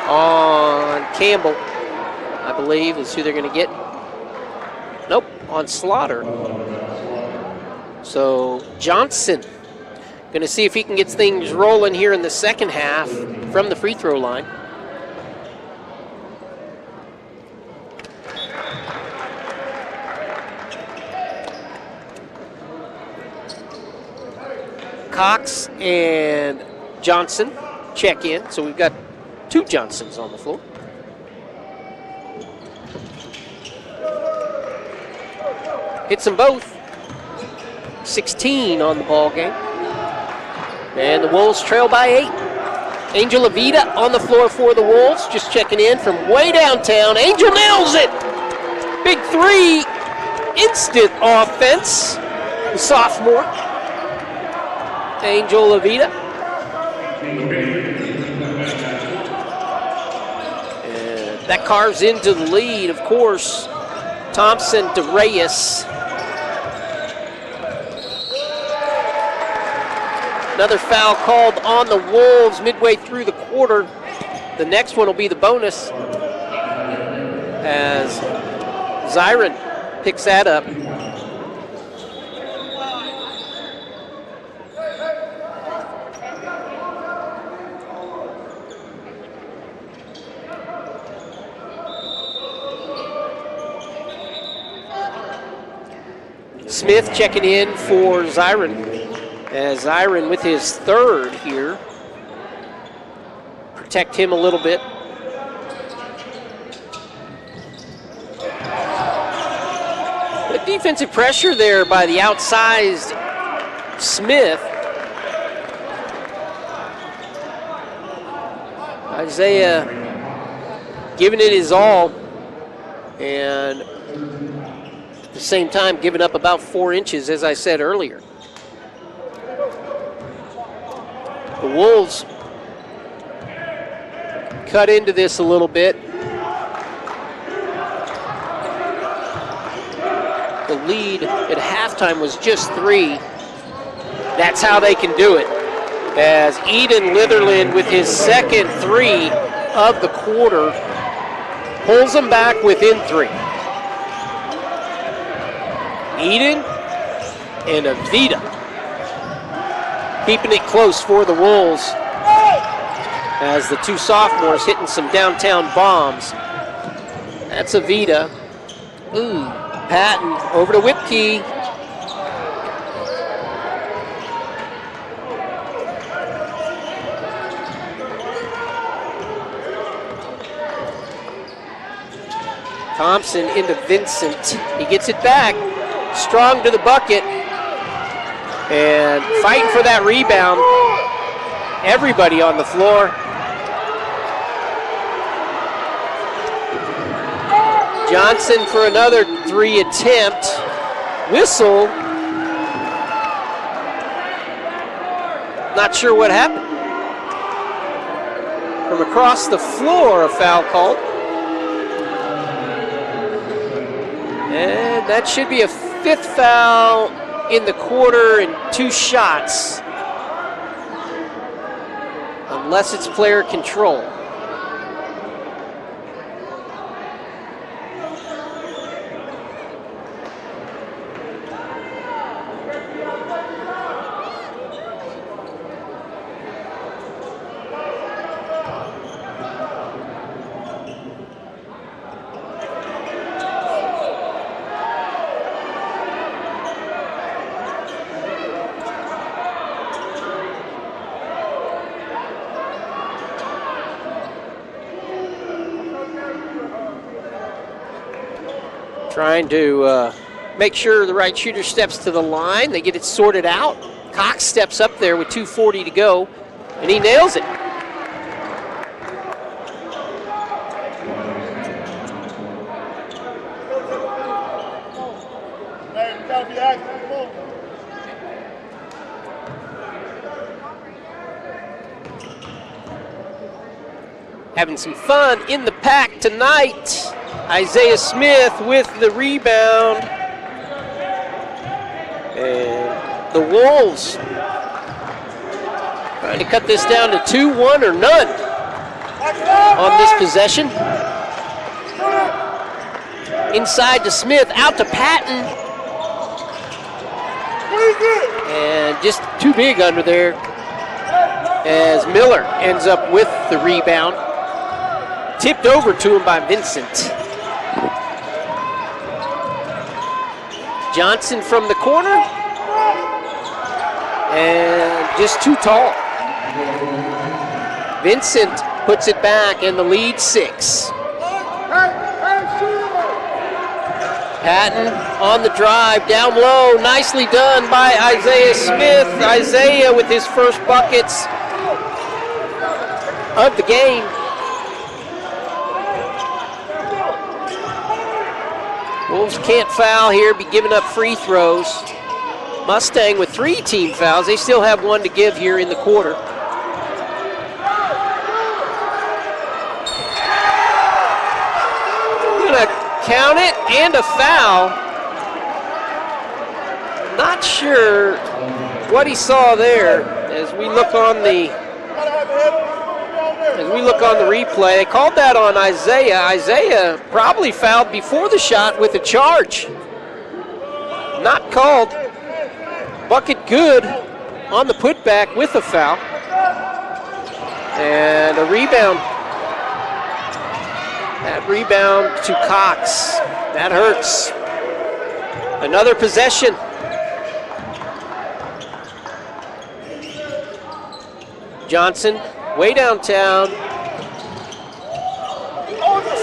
on Campbell, I believe, is who they're going to get. Nope, on Slaughter. So Johnson going to see if he can get things rolling here in the second half from the free throw line. Cox and Johnson check in, so we've got two Johnsons on the floor. Hits them both. 16 on the ball game. And the Wolves trail by 8. Angel Avita on the floor for the Wolves, just checking in from way downtown. Angel nails it. Big three, instant offense. The sophomore, Angel Avita. And that carves into the lead, of course. Thompson to Reyes. Another foul called on the Wolves midway through the quarter. The next one will be the bonus as Zyron picks that up. Smith checking in for Zyron. As Zyron with his third here. Protect him a little bit. Good defensive pressure there by the outsized Smith. Isaiah giving it his all, and at the same time giving up about 4 inches, as I said earlier. The Wolves cut into this a little bit. The lead at halftime was just 3. That's how they can do it. As Eden Litherland with his second 3 of the quarter pulls them back within 3. Eden and Avita keeping it close for the Wolves as the two sophomores hitting some downtown bombs. That's Avita. Ooh, Patton over to Whipkey. Thompson into Vincent. He gets it back. Strong to the bucket. And fighting for that rebound. Everybody on the floor. Johnson for another 3 attempt. Whistle. Not sure what happened. From across the floor, a foul called. And that should be a 5th foul in the quarter and 2 shots. Unless it's player control. Trying to make sure the right shooter steps to the line. They get it sorted out. Cox steps up there with 2:40 to go, and he nails it. Having some fun in the pack tonight. Isaiah Smith with the rebound. And the Wolves trying to cut this down to 2-1 or none on this possession. Inside to Smith, out to Patton. And just too big under there as Miller ends up with the rebound. Tipped over to him by Vincent. Johnson from the corner, and just too tall. Vincent puts it back, and the lead 6. Patton on the drive, down low, nicely done by Isaiah Smith. Isaiah with his first buckets of the game. Wolves can't foul here, be giving up free throws. Mustang with 3 team fouls. They still have 1 to give here in the quarter. Gonna count it and a foul. Not sure what he saw there as we look on the replay. They called that on Isaiah. Isaiah probably fouled before the shot with a charge. Not called. Bucket good on the putback with a foul. And a rebound. That rebound to Cox. That hurts. Another possession. Johnson way downtown.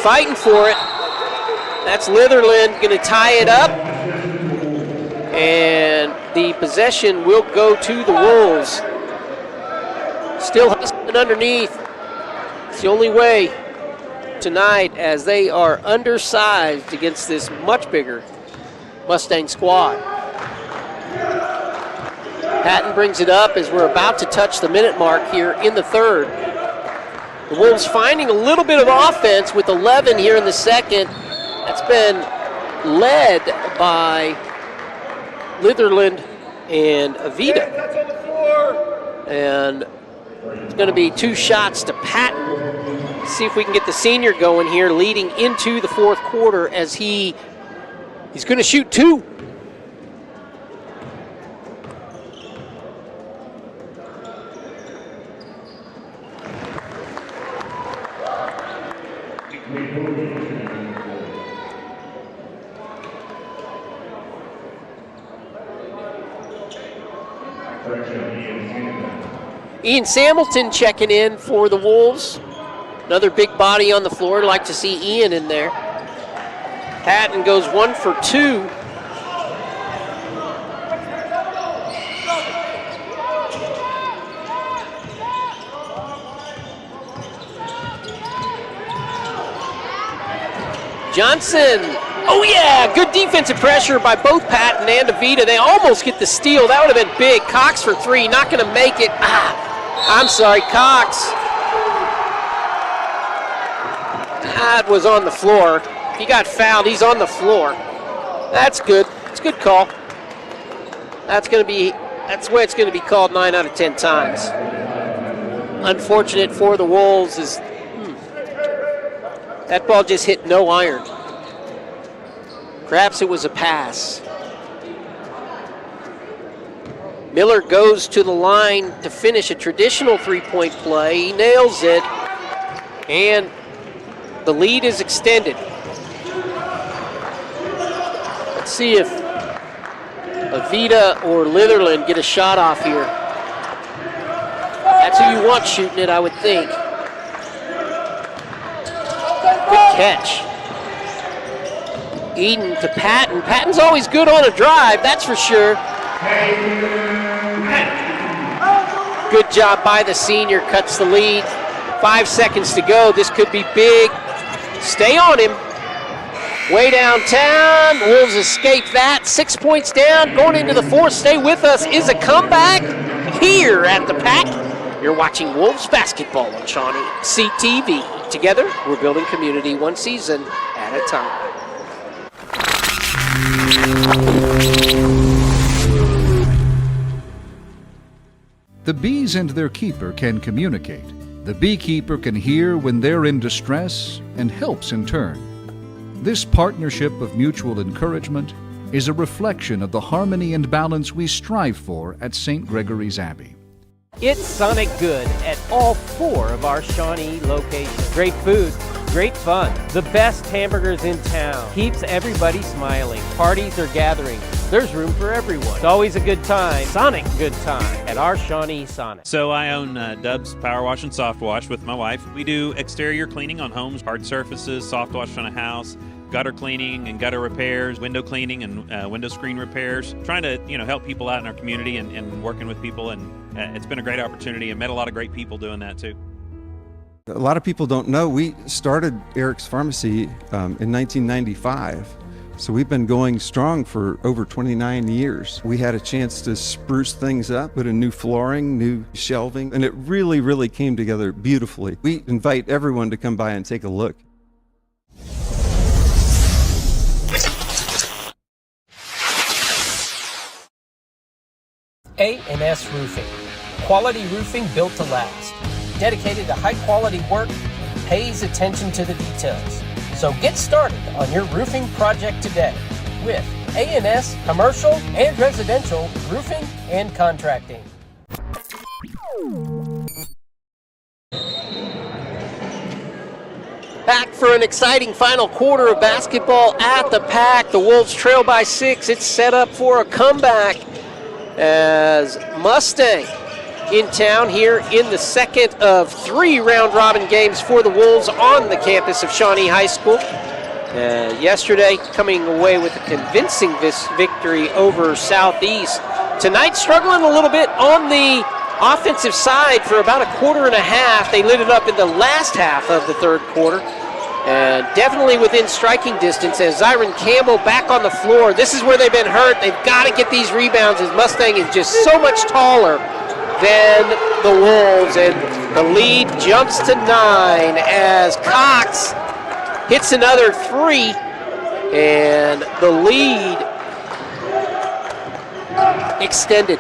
Fighting for it. That's Litherland going to tie it up. And the possession will go to the Wolves. Still hustling underneath. It's the only way tonight as they are undersized against this much bigger Mustang squad. Patton brings it up as we're about to touch the minute mark here in the third. The Wolves finding a little bit of offense with 11 here in the second. That's been led by Litherland and Avita. And it's going to be 2 shots to Patton. See if we can get the senior going here leading into the fourth quarter as he's going to shoot 2. Ian Samilton checking in for the Wolves. Another big body on the floor. Like to see Ian in there. Patton goes 1 for 2. Johnson, oh yeah, good defensive pressure by both Patton and Avita. They almost get the steal. That would have been big. Cox for 3, not going to make it. I'm sorry, Cox. That was on the floor. He got fouled. He's on the floor. That's good. It's a good call. That's the way it's going to be called 9 out of 10 times. Unfortunate for the Wolves is that ball just hit no iron. Perhaps it was a pass. Miller goes to the line to finish a traditional three-point play. He nails it, and the lead is extended. Let's see if Avita or Litherland get a shot off here. That's who you want shooting it, I would think. Good catch. Eden to Patton. Patton's always good on a drive, that's for sure. Good job by the senior, cuts the lead. 5 seconds to go, this could be big. Stay on him. Way downtown, Wolves escape that. 6 points down, going into the fourth. Stay with us, is a comeback here at the Pack. You're watching Wolves basketball on ShawneeCTV. Together, we're building community one season at a time. The bees and their keeper can communicate. The beekeeper can hear when they're in distress and helps in turn. This partnership of mutual encouragement is a reflection of the harmony and balance we strive for at St. Gregory's Abbey. It's Sonic Good at all 4 of our Shawnee locations. Great food, great fun, the best hamburgers in town. Keeps everybody smiling. Parties or gatherings, there's room for everyone. It's always a good time, Sonic good time, at our Shawnee Sonic. So I own Dub's Power Wash and Soft Wash with my wife. We do exterior cleaning on homes, hard surfaces, soft wash on a house, gutter cleaning and gutter repairs, window cleaning and window screen repairs. Trying to help people out in our community and working with people, and it's been a great opportunity and met a lot of great people doing that too. A lot of people don't know we started Eric's Pharmacy in 1995. So we've been going strong for over 29 years. We had a chance to spruce things up, put in new flooring, new shelving, and it really, really came together beautifully. We invite everyone to come by and take a look. A&S Roofing. Quality roofing built to last. Dedicated to high quality work, pays attention to the details. So get started on your roofing project today with A&S Commercial and Residential Roofing and Contracting. Back for an exciting final quarter of basketball at the Pack. The Wolves trail by 6. It's set up for a comeback as Mustang in town here in the second of 3 round-robin games for the Wolves on the campus of Shawnee High School. Yesterday, coming away with a convincing victory over Southeast. Tonight, struggling a little bit on the offensive side for about a quarter and a half. They lit it up in the last half of the third quarter. And definitely within striking distance as Zyron Campbell back on the floor. This is where they've been hurt. They've got to get these rebounds as Mustang is just so much taller than the Wolves. And the lead jumps to 9 as Cox hits another 3. And the lead extended.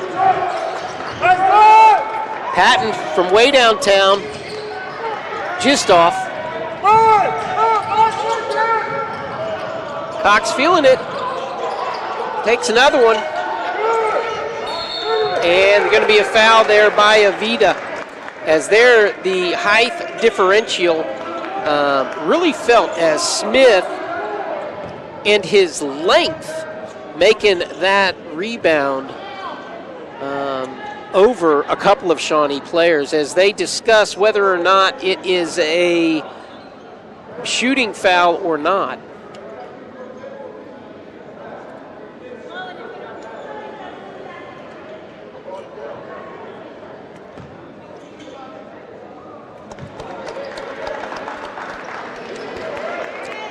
Patton from way downtown, just off. Cox feeling it, takes another one, and there's going to be a foul there by Avita, as there the height differential really felt as Smith and his length making that rebound over a couple of Shawnee players as they discuss whether or not it is a shooting foul or not.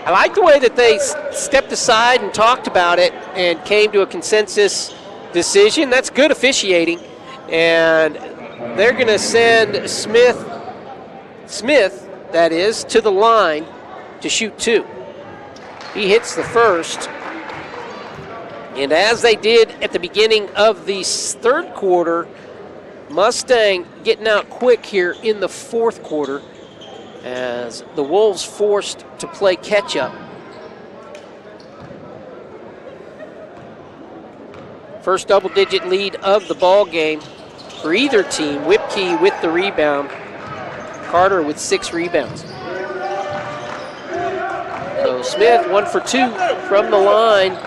I like the way that they stepped aside and talked about it and came to a consensus decision. That's good officiating. And they're going to send Smith, that is, to the line to shoot 2. He hits the first. And as they did at the beginning of the third quarter, Mustang getting out quick here in the fourth quarter as the Wolves forced to play catch-up. First double-digit lead of the ball game for either team. Whipkey with the rebound. Carter with 6 rebounds. So Smith 1 for 2 from the line.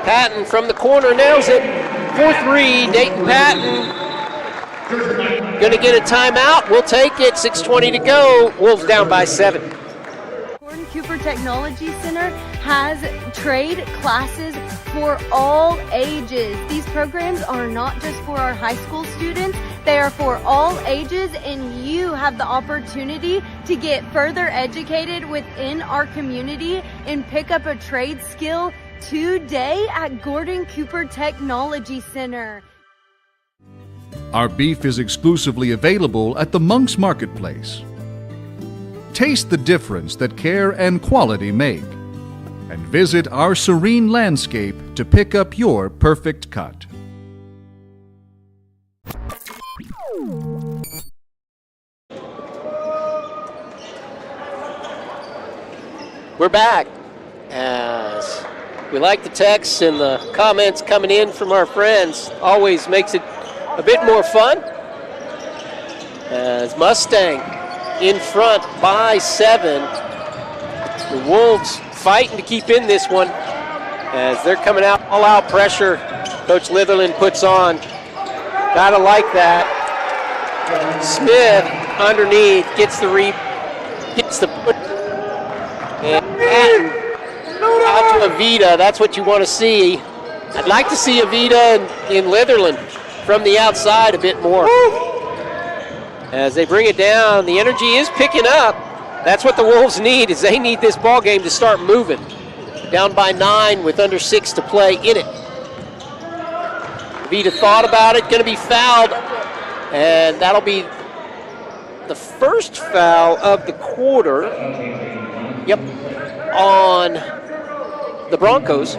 Patton from the corner nails it. 4-3, Dayton Patton. Going to get a timeout. We'll take it. 6:20 to go. Wolves down by 7. Gordon Cooper Technology Center has trade classes for all ages. These programs are not just for our high school students. They are for all ages, and you have the opportunity to get further educated within our community and pick up a trade skill today at Gordon Cooper Technology Center. Our beef is exclusively available at the Monk's Marketplace. Taste the difference that care and quality make, and visit our serene landscape to pick up your perfect cut. We're back as we like the texts and the comments coming in from our friends. Always makes it a bit more fun. As Mustang in front by 7. The Wolves fighting to keep in this one as they're coming out all out pressure. Coach Litherland puts on. Gotta like that. Smith underneath gets the put. And Patton out to Avita. That's what you want to see. I'd like to see Avita in Litherland from the outside a bit more. As they bring it down, the energy is picking up. That's what the Wolves need, is they need this ball game to start moving. Down by 9 with under 6 to play in it. Avita thought about it, going to be fouled, and that'll be the first foul of the quarter. Yep, on the Broncos.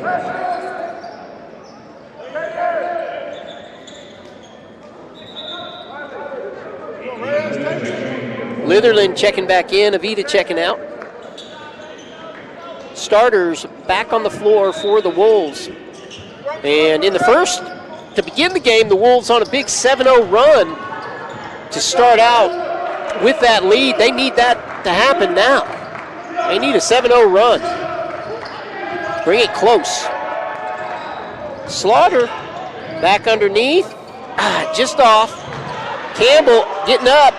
Litherland checking back in, Avita checking out. Starters back on the floor for the Wolves. And in the first, to begin the game, the Wolves on a big 7-0 run to start out with that lead. They need that to happen now. They need a 7-0 run. Bring it close. Slaughter back underneath. Just off. Campbell getting up.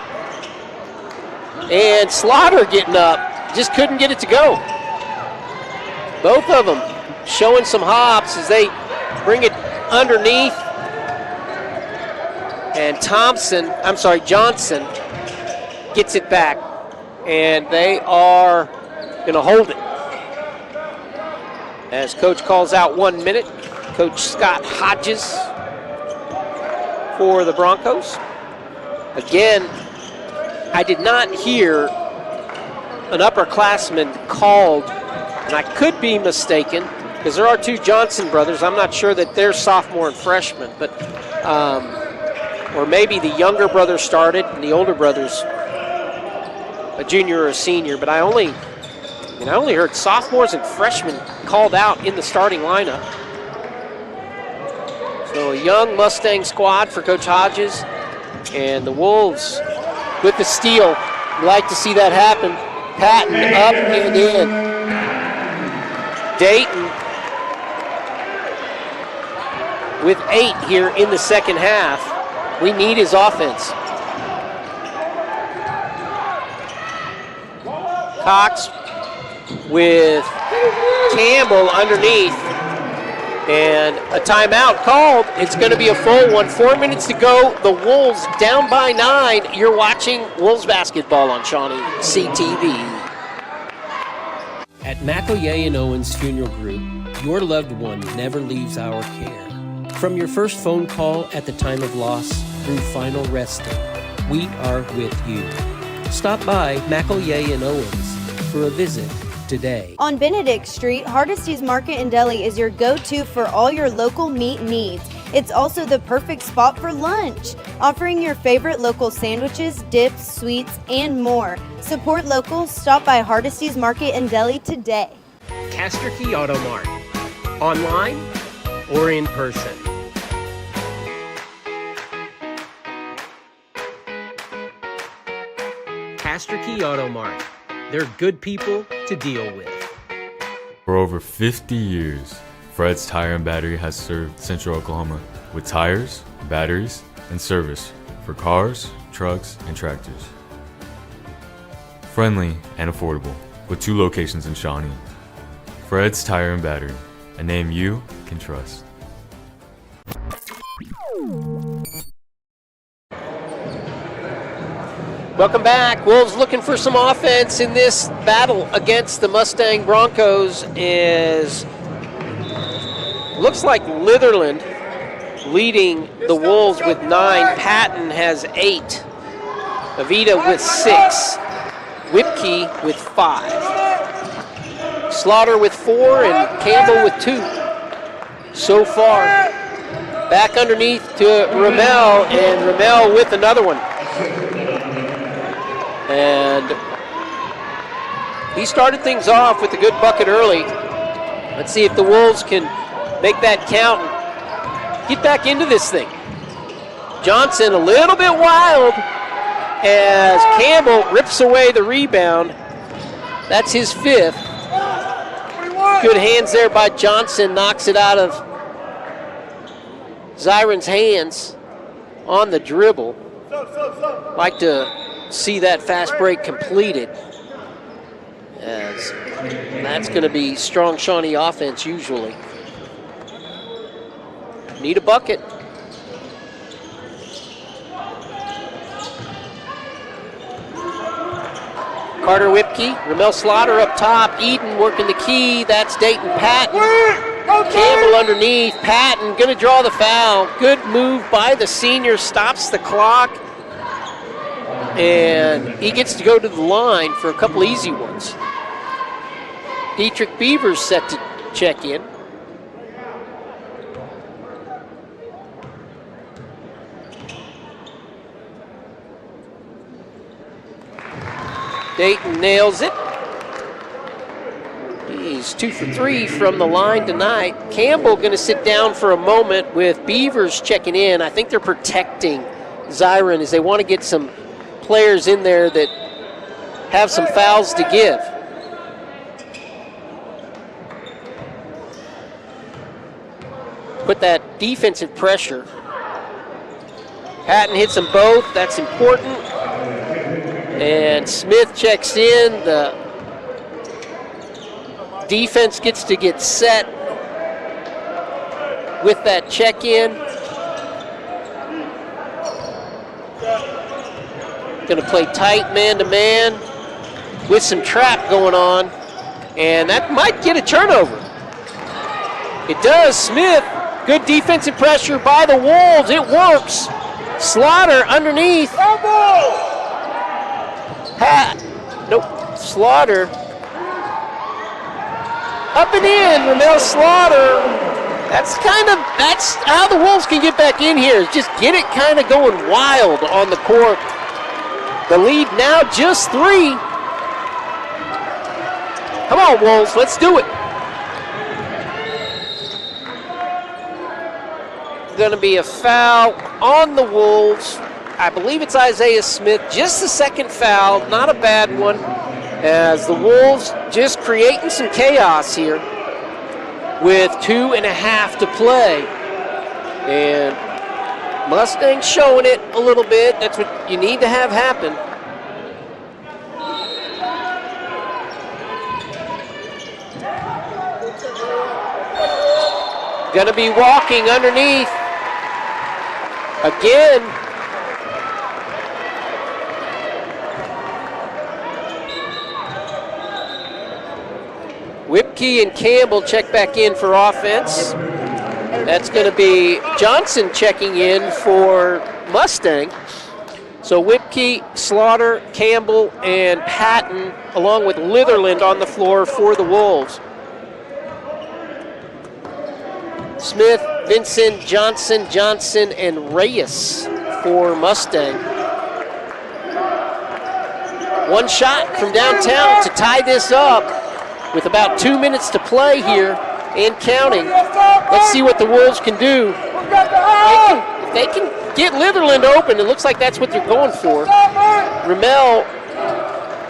And Slaughter getting up. Just couldn't get it to go. Both of them showing some hops as they bring it underneath. And Johnson gets it back. And they are going to hold it. As Coach calls out 1 minute. Coach Scott Hodges for the Broncos. Again, I did not hear an upperclassman called, and I could be mistaken, because there are 2 Johnson brothers. I'm not sure that they're sophomore and freshman, but or maybe the younger brother started and the older brother's a junior or a senior. But I only heard sophomores and freshmen called out in the starting lineup. So a young Mustang squad for Coach Hodges, and the Wolves with the steal. You like to see that happen. Patton up and in. Dayton with 8 here in the second half. We need his offense. Cox with Campbell underneath. And a timeout called. It's going to be a full one. 4 minutes to go. The Wolves down by 9. You're watching Wolves basketball on ShawneeCTV. At McElroy and Owens Funeral Group, your loved one never leaves our care. From your first phone call at the time of loss through final resting, we are with you. Stop by McElroy and Owens for a visit today. On Benedict Street, Hardesty's Market and Deli is your go-to for all your local meat needs. It's also the perfect spot for lunch, offering your favorite local sandwiches, dips, sweets, and more. Support local. Stop by Hardesty's Market and Deli today. Castor Key Auto Mart. Online or in person. Castor Key Auto Mart. They're good people to deal with. For over 50 years, Fred's Tire and Battery has served Central Oklahoma with tires, batteries, and service for cars, trucks, and tractors. Friendly and affordable, with 2 locations in Shawnee. Fred's Tire and Battery, a name you can trust. Welcome back. Wolves looking for some offense in this battle against the Mustang Broncos. Looks like Litherland leading the Wolves with 9. Patton has 8. Avita with 6. Whipkey with 5. Slaughter with 4 and Campbell with 2. So far, back underneath to Ramel, and Ramel with another one. And he started things off with a good bucket early. Let's see if the Wolves can make that count and get back into this thing. Johnson a little bit wild as Campbell rips away the rebound. That's his 5th. Good hands there by Johnson, knocks it out of Zyron's hands on the dribble. Like to see that fast break completed, as that's going to be strong Shawnee offense usually. Need a bucket. Carter Whipkey, Ramel Slaughter up top, Eden working the key, that's Dayton Patton. Campbell underneath, Patton going to draw the foul. Good move by the senior, stops the clock. And he gets to go to the line for a couple easy ones. Dietrich Beavers set to check in. Dayton nails it. He's 2 for 3 from the line tonight. Campbell going to sit down for a moment with Beavers checking in. I think they're protecting Zyron as they want to get some players in there that have some fouls to give. Put that defensive pressure. Patton hits them both, that's important. And Smith checks in. The defense gets to get set with that check-in. Going to play tight man-to-man with some trap going on, and that might get a turnover. It does. Smith, good defensive pressure by the Wolves. It works. Slaughter underneath. Slaughter. Up and in, Ramel Slaughter. That's how the Wolves can get back in here, is just get it kind of going wild on the court. The lead now just 3. Come on, Wolves, let's do it. Going to be a foul on the Wolves. I believe it's Isaiah Smith, just the second foul, not a bad one, as the Wolves just creating some chaos here with 2.5 to play. And Mustang showing it a little bit. That's what you need to have happen. Going to be walking underneath again. Whipkey and Campbell check back in for offense. That's going to be Johnson checking in for Mustang. So Whipkey, Slaughter, Campbell, and Patton, along with Litherland on the floor for the Wolves. Smith, Vincent, Johnson, and Reyes for Mustang. One shot from downtown to tie this up with about 2 minutes to play here and counting. Let's see what the Wolves can do. If they can get Litherland open, it looks like that's what they're going for. Ramel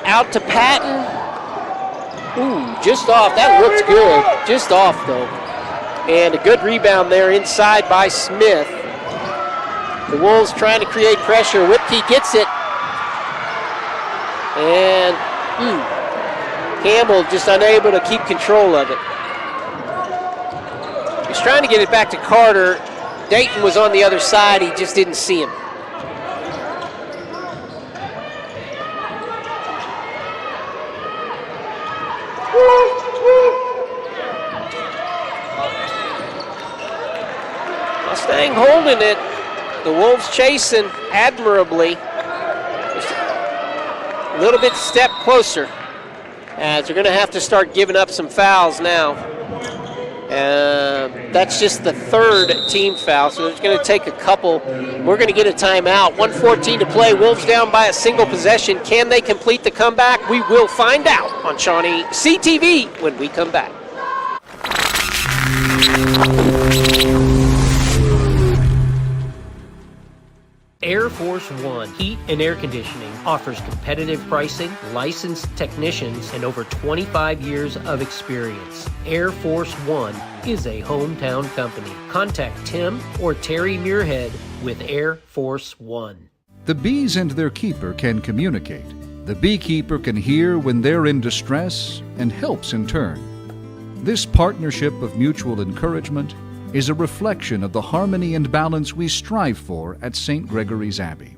out to Patton. Ooh, just off. That looked good. Just off, though. And a good rebound there inside by Smith. The Wolves trying to create pressure. Whipkey gets it. And Campbell just unable to keep control of it. He's trying to get it back to Carter. Dayton was on the other side. He just didn't see him. Mustang holding it. The Wolves chasing admirably. Just a little bit step closer, as they're going to have to start giving up some fouls now. That's just the third team foul, so it's going to take a couple. We're going to get a timeout. 1:14 to play. Wolves down by a single possession. Can they complete the comeback? We will find out on ShawneeCTV when we come back. Air Force One Heat and Air Conditioning offers competitive pricing, licensed technicians, and over 25 years of experience. Air Force One is a hometown company. Contact Tim or Terry Muirhead with Air Force One. The bees and their keeper can communicate. The beekeeper can hear when they're in distress and helps in turn. This partnership of mutual encouragement is a reflection of the harmony and balance we strive for at St. Gregory's Abbey.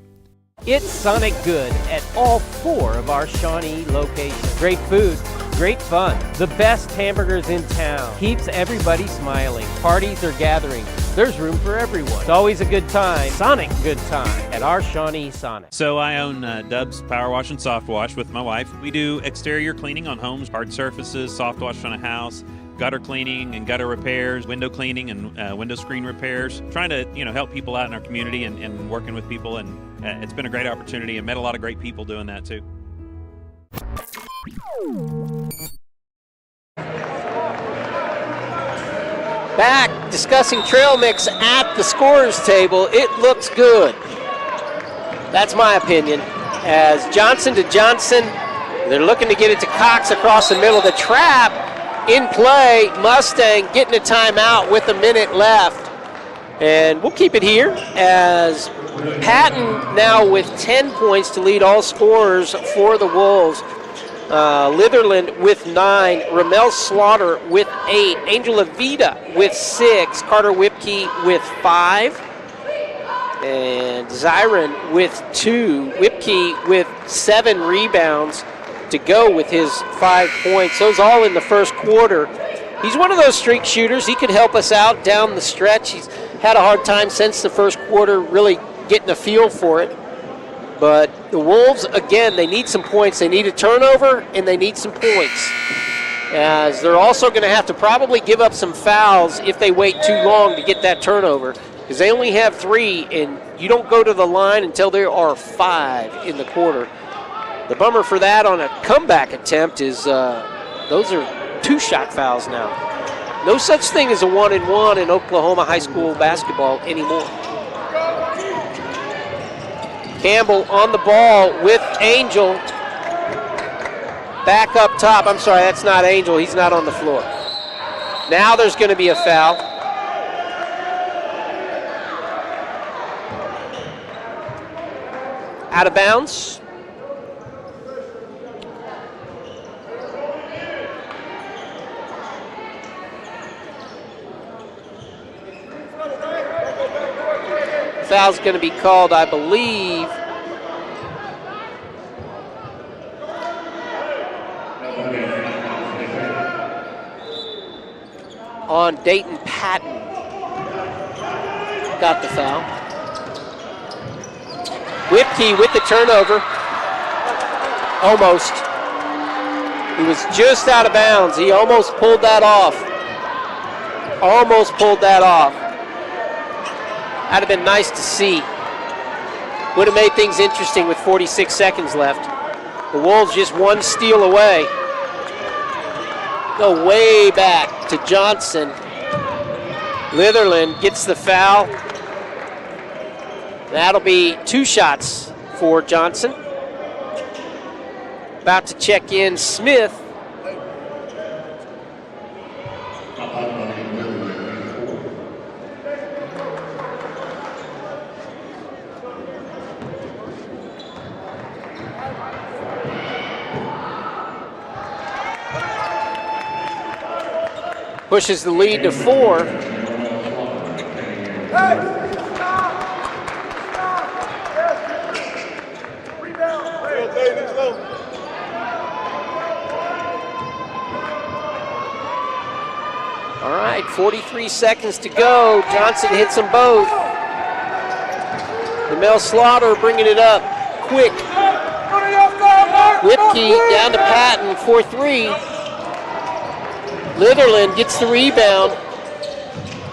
It's Sonic Good at all 4 of our Shawnee locations. Great food, great fun, the best hamburgers in town. Keeps everybody smiling. Parties or gatherings, there's room for everyone. It's always a good time, Sonic good time, at our Shawnee Sonic. So I own Dub's Power Wash and Soft Wash with my wife. We do exterior cleaning on homes, hard surfaces, soft wash on a house, gutter cleaning and gutter repairs, window cleaning and window screen repairs, trying to help people out in our community and working with people, and it's been a great opportunity and met a lot of great people doing that too. Back discussing trail mix at the scorer's table. It looks good. That's my opinion. As Johnson to Johnson, they're looking to get it to Cox across the middle of the trap. In play, Mustang getting a timeout with a minute left. And we'll keep it here as Patton now with 10 points to lead all scorers for the Wolves. Litherland with 9, Ramel Slaughter with 8, Angel Avita with 6, Carter Whipkey with 5, and Zyron with 2, Whipkey with 7 rebounds to go with his 5 points. Those all in the first quarter. He's one of those streak shooters. He could help us out down the stretch. He's had a hard time since the first quarter really getting a feel for it. But the Wolves, again, they need some points. They need a turnover, and they need some points. As they're also going to have to probably give up some fouls if they wait too long to get that turnover, because they only have 3, and you don't go to the line until there are 5 in the quarter. The bummer for that on a comeback attempt is those are 2 shot fouls now. No such thing as a 1-and-1 in Oklahoma high school basketball anymore. Campbell on the ball with Angel. Back up top. I'm sorry, that's not Angel. He's not on the floor. Now there's going to be a foul. Out of bounds. foul's going to be called, I believe, on Dayton Patton. Got the foul. Whipkey with the turnover. Almost. He was just out of bounds. He almost pulled that off. Almost pulled that off. That'd have been nice to see. Would have made things interesting with 46 seconds left. The Wolves just one steal away. Go way back to Johnson. Litherland gets the foul. That'll be 2 shots for Johnson. About to check in Smith. Pushes the lead to 4. All right, 43 seconds to go. Johnson hits them both. Demel Slaughter bringing it up quick. Whipkey down to Patton for 3. Litherland gets the rebound.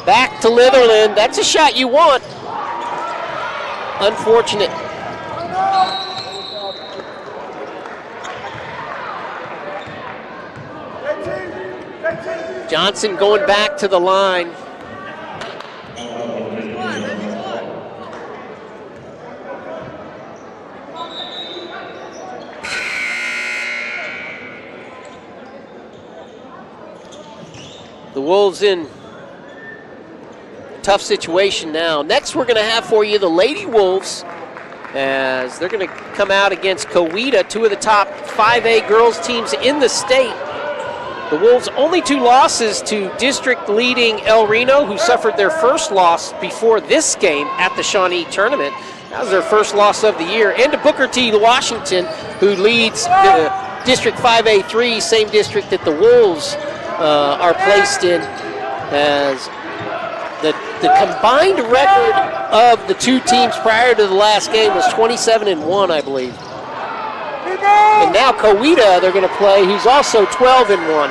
Back to Litherland. That's a shot you want. Unfortunate. Johnson going back to the line. The Wolves in a tough situation now. Next, we're going to have for you the Lady Wolves, as they're going to come out against Coweta, 2 of the top 5A girls teams in the state. The Wolves' only 2 losses to district-leading El Reno, who suffered their first loss before this game at the Shawnee tournament. That was their first loss of the year. And to Booker T. Washington, who leads the District 5A3, same district that the Wolves are placed in, as the combined record of the 2 teams prior to the last game was 27-1, I believe. And now Coweta they're going to play, who's also 12-1.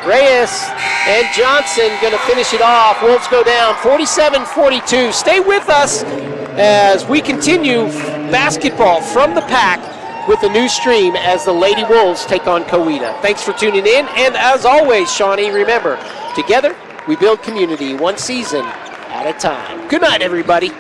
Reyes and Johnson going to finish it off. Wolves go down 47-42. Stay with us as we continue basketball from the pack with a new stream as the Lady Wolves take on Coweta. Thanks for tuning in, and as always, Shawnee, remember, together we build community, one season at a time. Good night, everybody.